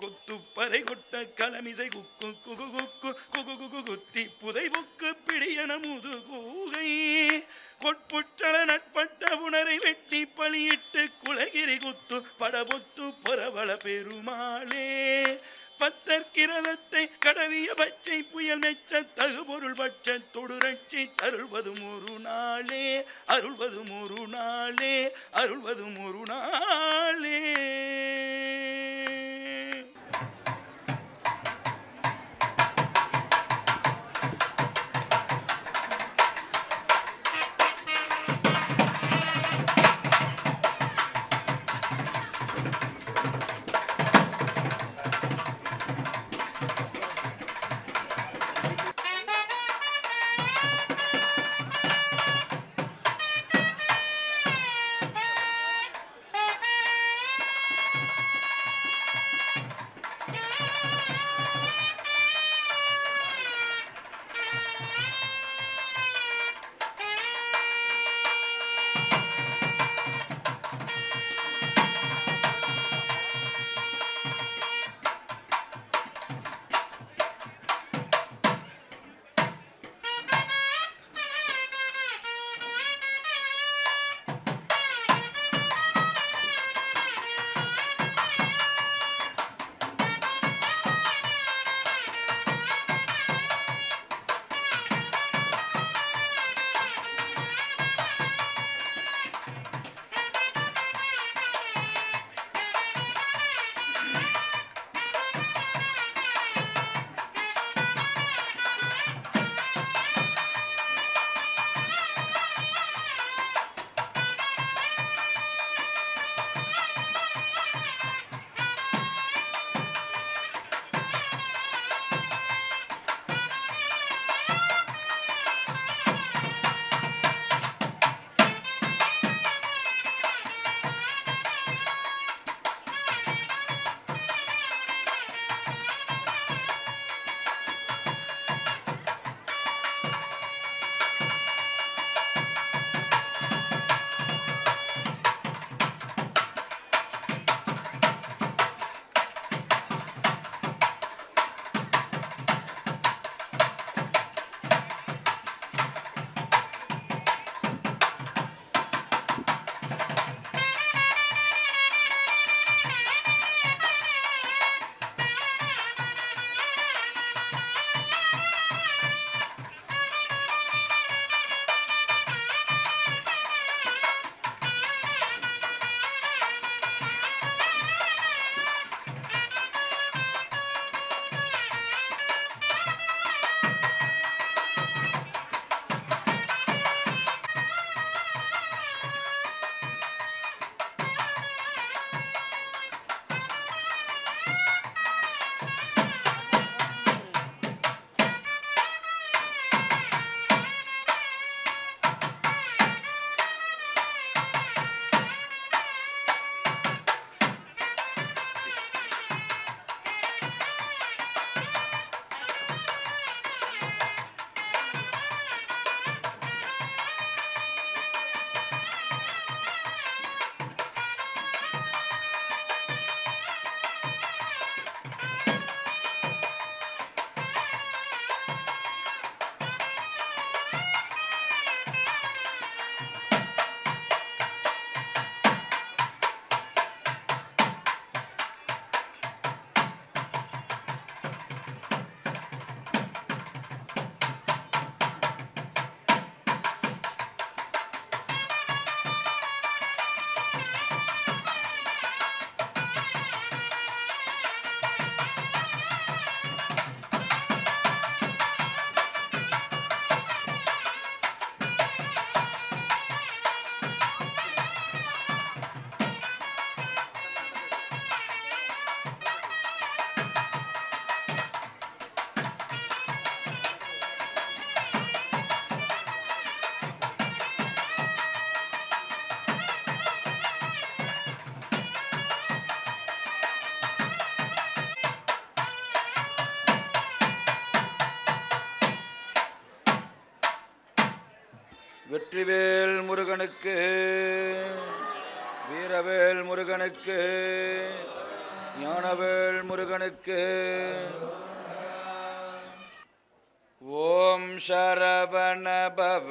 கொத்து பறை கொட்ட கலமிசை குக்கு குகு குக்கு குகு குகு குத்தி புதை புக்கு பிடியன முது கூகை கொட்புற்றல நட்பட்ட புணரை வெட்டி பழியிட்டு குலகிரி குத்து படபொத்து பொறவள பெருமாளே பத்தற்கிரதத்தை கடவிய பச்சை புயல் மெச்ச தகுபொருள் பட்ச தொடுரட்சி தருள்வதும் ஒரு நாளே அருள்வதும் ஒரு நாளே அருள்வதும் ஒரு நாளே. வெற்றிவேல் முருகனுக்கு, வீரவேல் முருகனுக்கு, ஞானவேல் முருகனுக்கு. ஓம் சரவண பவ,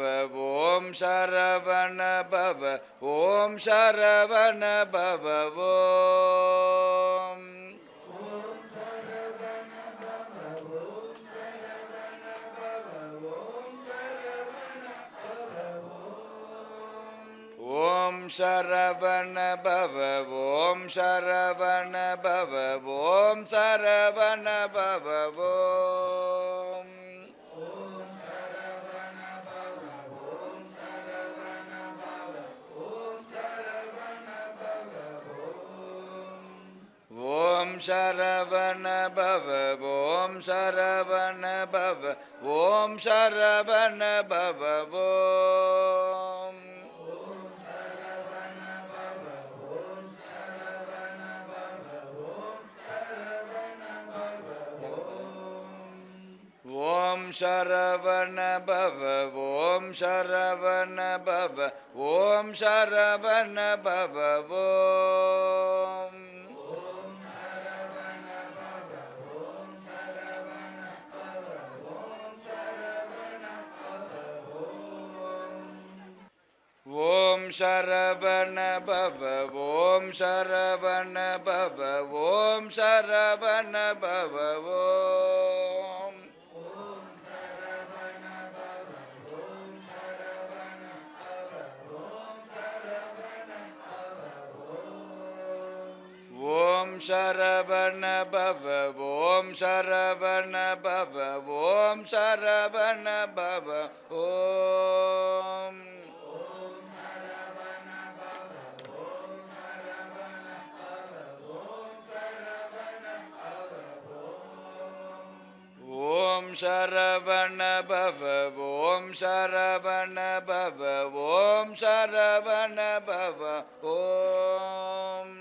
ஓம் சரவண பவ, ஓம் சரவண பவ. ஓம் ஓம் சரவண பவ, ஓம் சரவண பவ, ஓம் சரவண பவ. ஓம் ஓம் சரவண பவ, ஓம் சரவண பவ, ஓம் சரவண பவ. ஓம் ஓம் சரவண பவ, ஓம் சரவண பவ, ஓம் சரவண பவ. ஓம் ஓம் சரவண பவ, ஓம் சரவண பவ, ஓம் சரவண பவ. ஓம் ஓம் சரவண பவ, ஓம் சரவண பவ, ஓம் சரவண பவ. ஓம் ஓம் சரவண பவ, ஓம் சரவண பவ, ஓம் சரவண பவ. ஓம்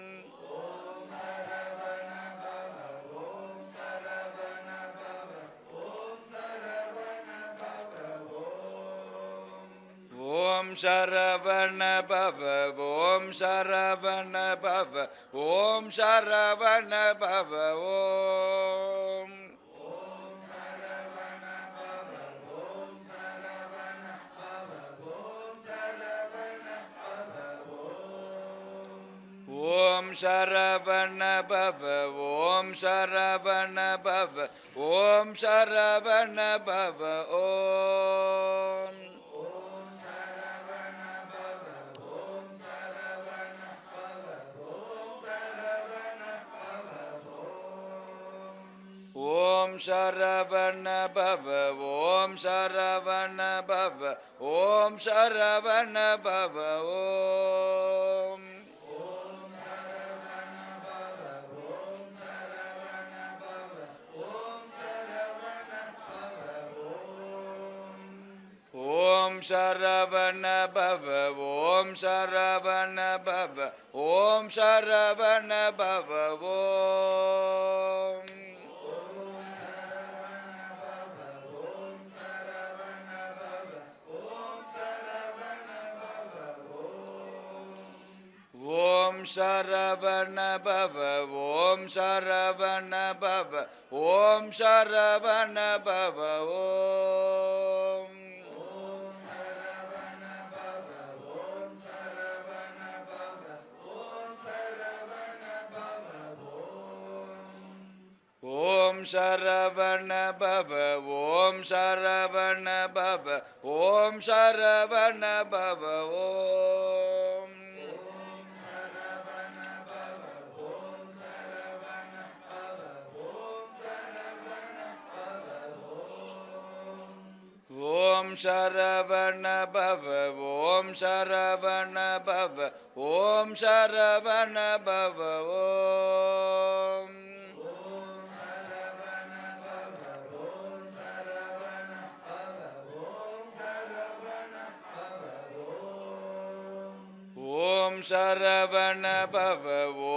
ஓம் சரவண பவ, ஓம் சரவண பவ, ஓம் சரவண பவ. ஓம் ஓம் சரவண பவ, ஓம் சரவண பவ, ஓம் சரவண பவ. ஓம் ஓம் சரவண பவ, ஓம் சரவண பவ, ஓம் சரவண பவ. ஓம் ஓம் சரவண பவ, ஓம் சரவண பவ, ஓம் சரவண பவ. ஓம் ஓம் சரவண பவ, ஓம் சரவண பவ, ஓம் சரவண பவ. ஓம் ஓம் சரவண பவ, ஓம் சரவண பவ, ஓம் சரவண பவ. ஓம் ஓம் சரவண பவ, ஓம் சரவண பவ, ஓம் சரவண பவ. ஓம் ஓம் சரவண பவ,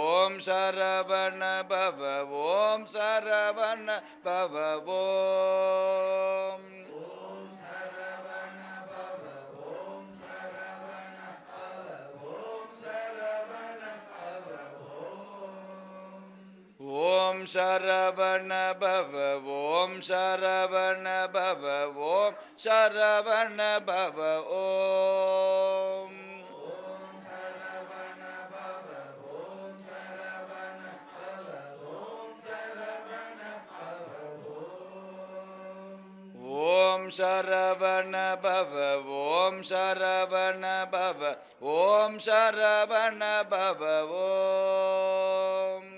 ஓம் சரவண பவ, ஓம் சரவண பவ. ஓம் ஓம் சரவண பவ ஓம் சரவண பவ ஓம் சரவண பவ ஓம் ஓம் சரவண பவ ஓம் சரவண பவ ஓம் சரவண பவ ஓம்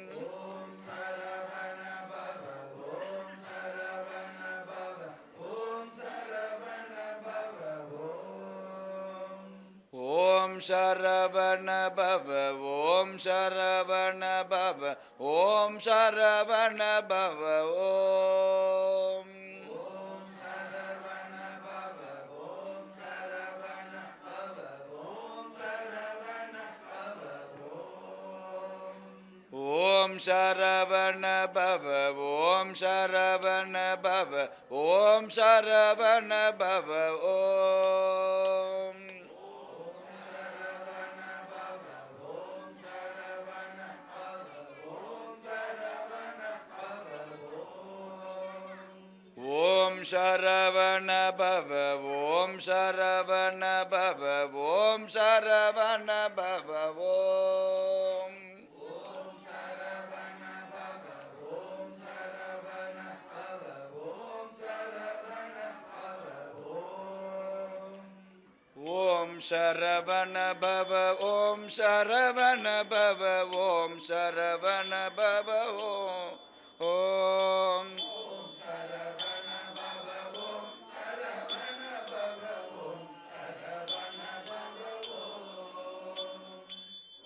ஓம் சரவண பவ ஓம் சரவண பவ ஓம் சரவண பவ ஓம் ஓம் சரவண பவ ஓம் சரவண பவ ஓம் சரவண பவ ஓம் ஓம் சரவண பவ ஓம் சரவண பவ ஓம் சரவண பவ ஓம் ஓம் சரவண பவ ஓம் சரவண பவ ஓம் சரவண பவ ஓம் ஓம்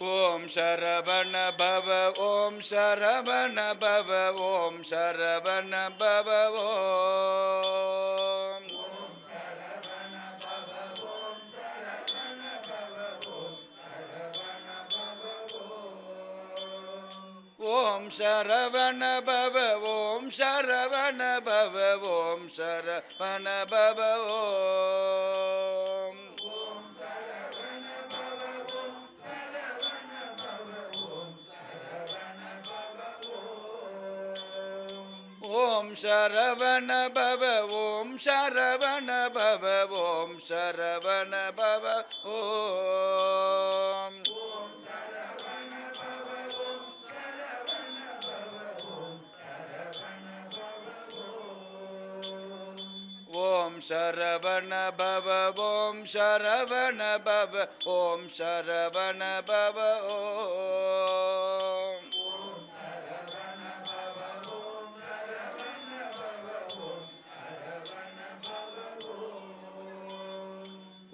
ஓம் சரவண பவ ஓம் சரவண பவ ஓம் சரவண பவ ஓம் ஓம் சரவண பவ ஓம் சரவண பவ ஓம் சரவண பவ ஓம் ஓம் சரவண பவ ஓம் சரவண பவ ஓம் சரவண பவ ஓம் ஓம் சரவண பவ ஓம் சரவண பவ ஓம் சரவண பவ ஓம்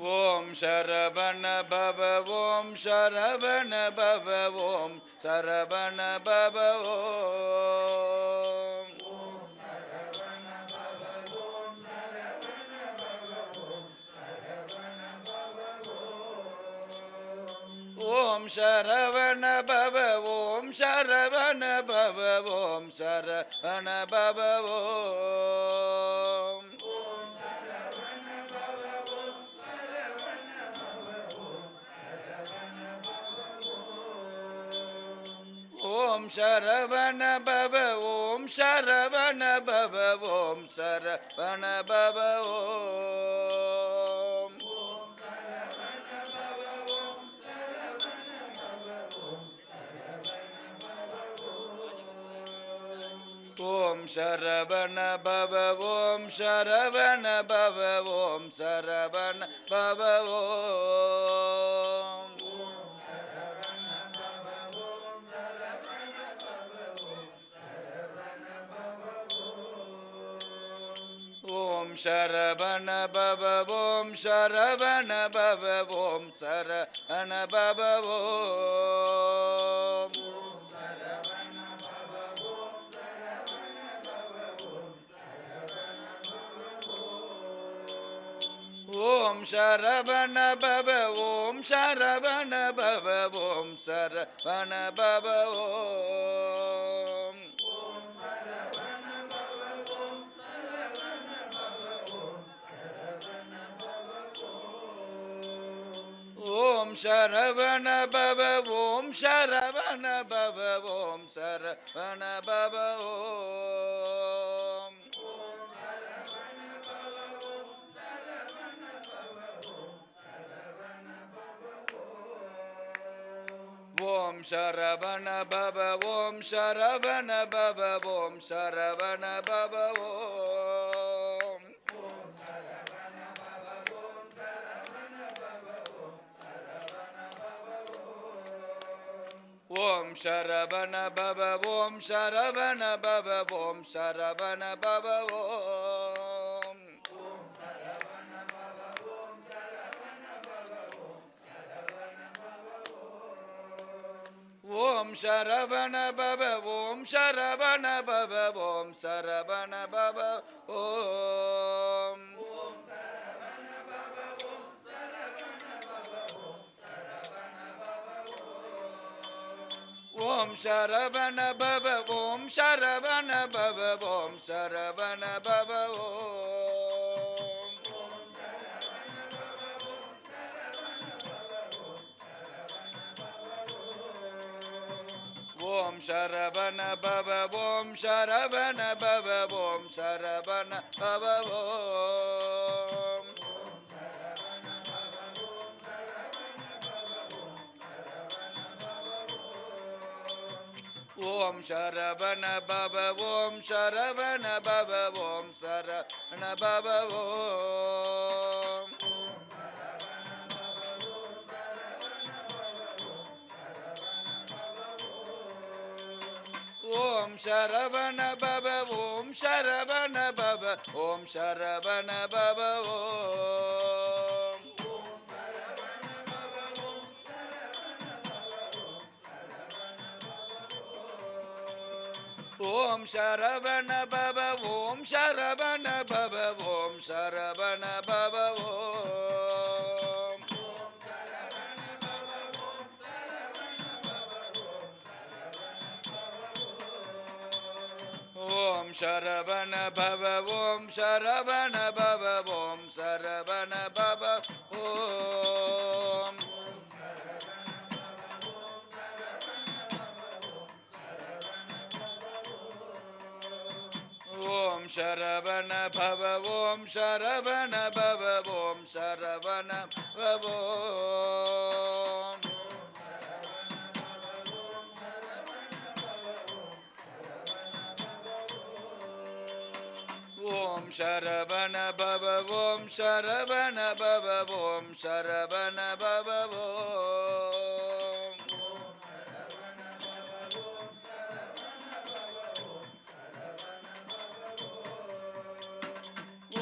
ஓம் சரவண பவ ஓம் சரவண பவ ஓம் சரவண பவ ஓம் ஓம் சரவண பவ ஓம் சரவண பவ ஓம் சரவண பவ ஓம் ஓம் சரவண பவ ஓம் சரவண பவ ஓம் சரவண பவ ஓம் ஓம் சரவண பவ ஓம் சரவண பவ ஓம் சரவண பவ ஓம் ஓம் சரவண பவ ஓம் சரவண பவ ஓம் சரவண பவ ஓம் ஓம் சரவண பவ ஓம் சரவண பவ ஓம் சரவண பவ ஓம் ஓம் சரவண பவ ஓம் சரவண பவ ஓம் சரவண பவ ஓம் ஓம் சரவண பவ ஓம் சரவண பவ ஓம் சரவண பவ ஓம் ஓம் சரவண பவ ஓம் சரவண பவ ஓம் சரவண பவ ஓம் ஓம் சரவண பவ ஓம் சரவண பவ ஓம் சரவண பவ ஓம் ஓம் சரவண பவ ஓம் சரவண பவ ஓம் சரவண பவ ஓம் ஓம் சரவண பவ ஓம் சரவண பவ ஓம் சரவண பவ ஓம் ஓம் சரவண பவ ஓம் சரவண பவ ஓம் சரவண பவ ஓம் ஓம் சரவண பவ ஓம் சரவண பவ ஓம் சரவண பவ ஓம் ஓம் சரவண பவ ஓம் சரவண பவ ஓம் சரவண பவ ஓம் ஓம் சரவண பவ ஓம் சரவண பவ ஓம் சரவண பவ ஓம் ஓம் சரவண பவ ஓம் சரவண பவ ஓம் சரவண பவ ஓம் ஓம் சரவண பவ ஓம் சரவண பவ ஓம் சரவண பவ ஓம்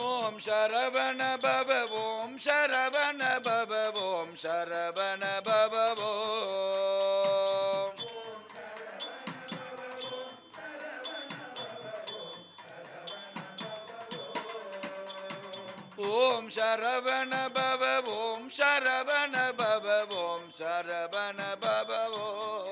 ஓம் சரவண பவ ஓம் சரவண பவ ஓம் சரவண பவ ஓம் ஓம் சரவண பவ ஓம் சரவண பவ ஓம் சரவண பவ ஓம்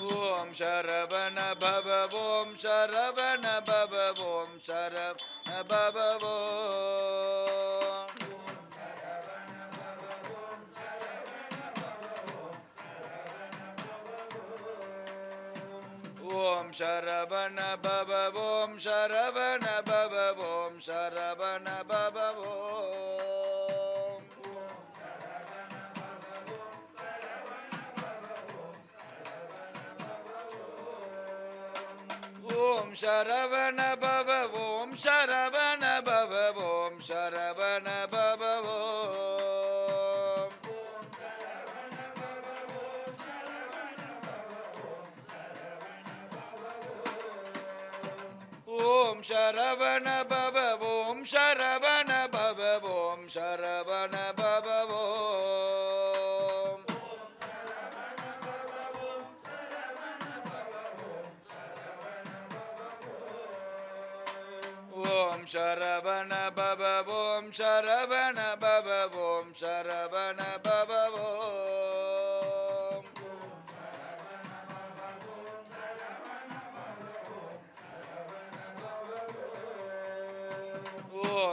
ஓம் சரவண பவ ஓம் சரவண பவ ஓம் சரவண பவ ஓம் ஓம் சரவண பவ ஓம் சரவண பவ ஓம் சரவண பவ ஓம் ஓம் சரவண பவ ஓம் சரவண பவ ஓம் சரவண பவ ஓம் ஓம் சரவண பவ ஓம் சரவண பவ ஓம் சரவண பவ ஓம் ஓம் சரவண பவ ஓம் சரவண பவ ஓம் சரவண பவ ஓம்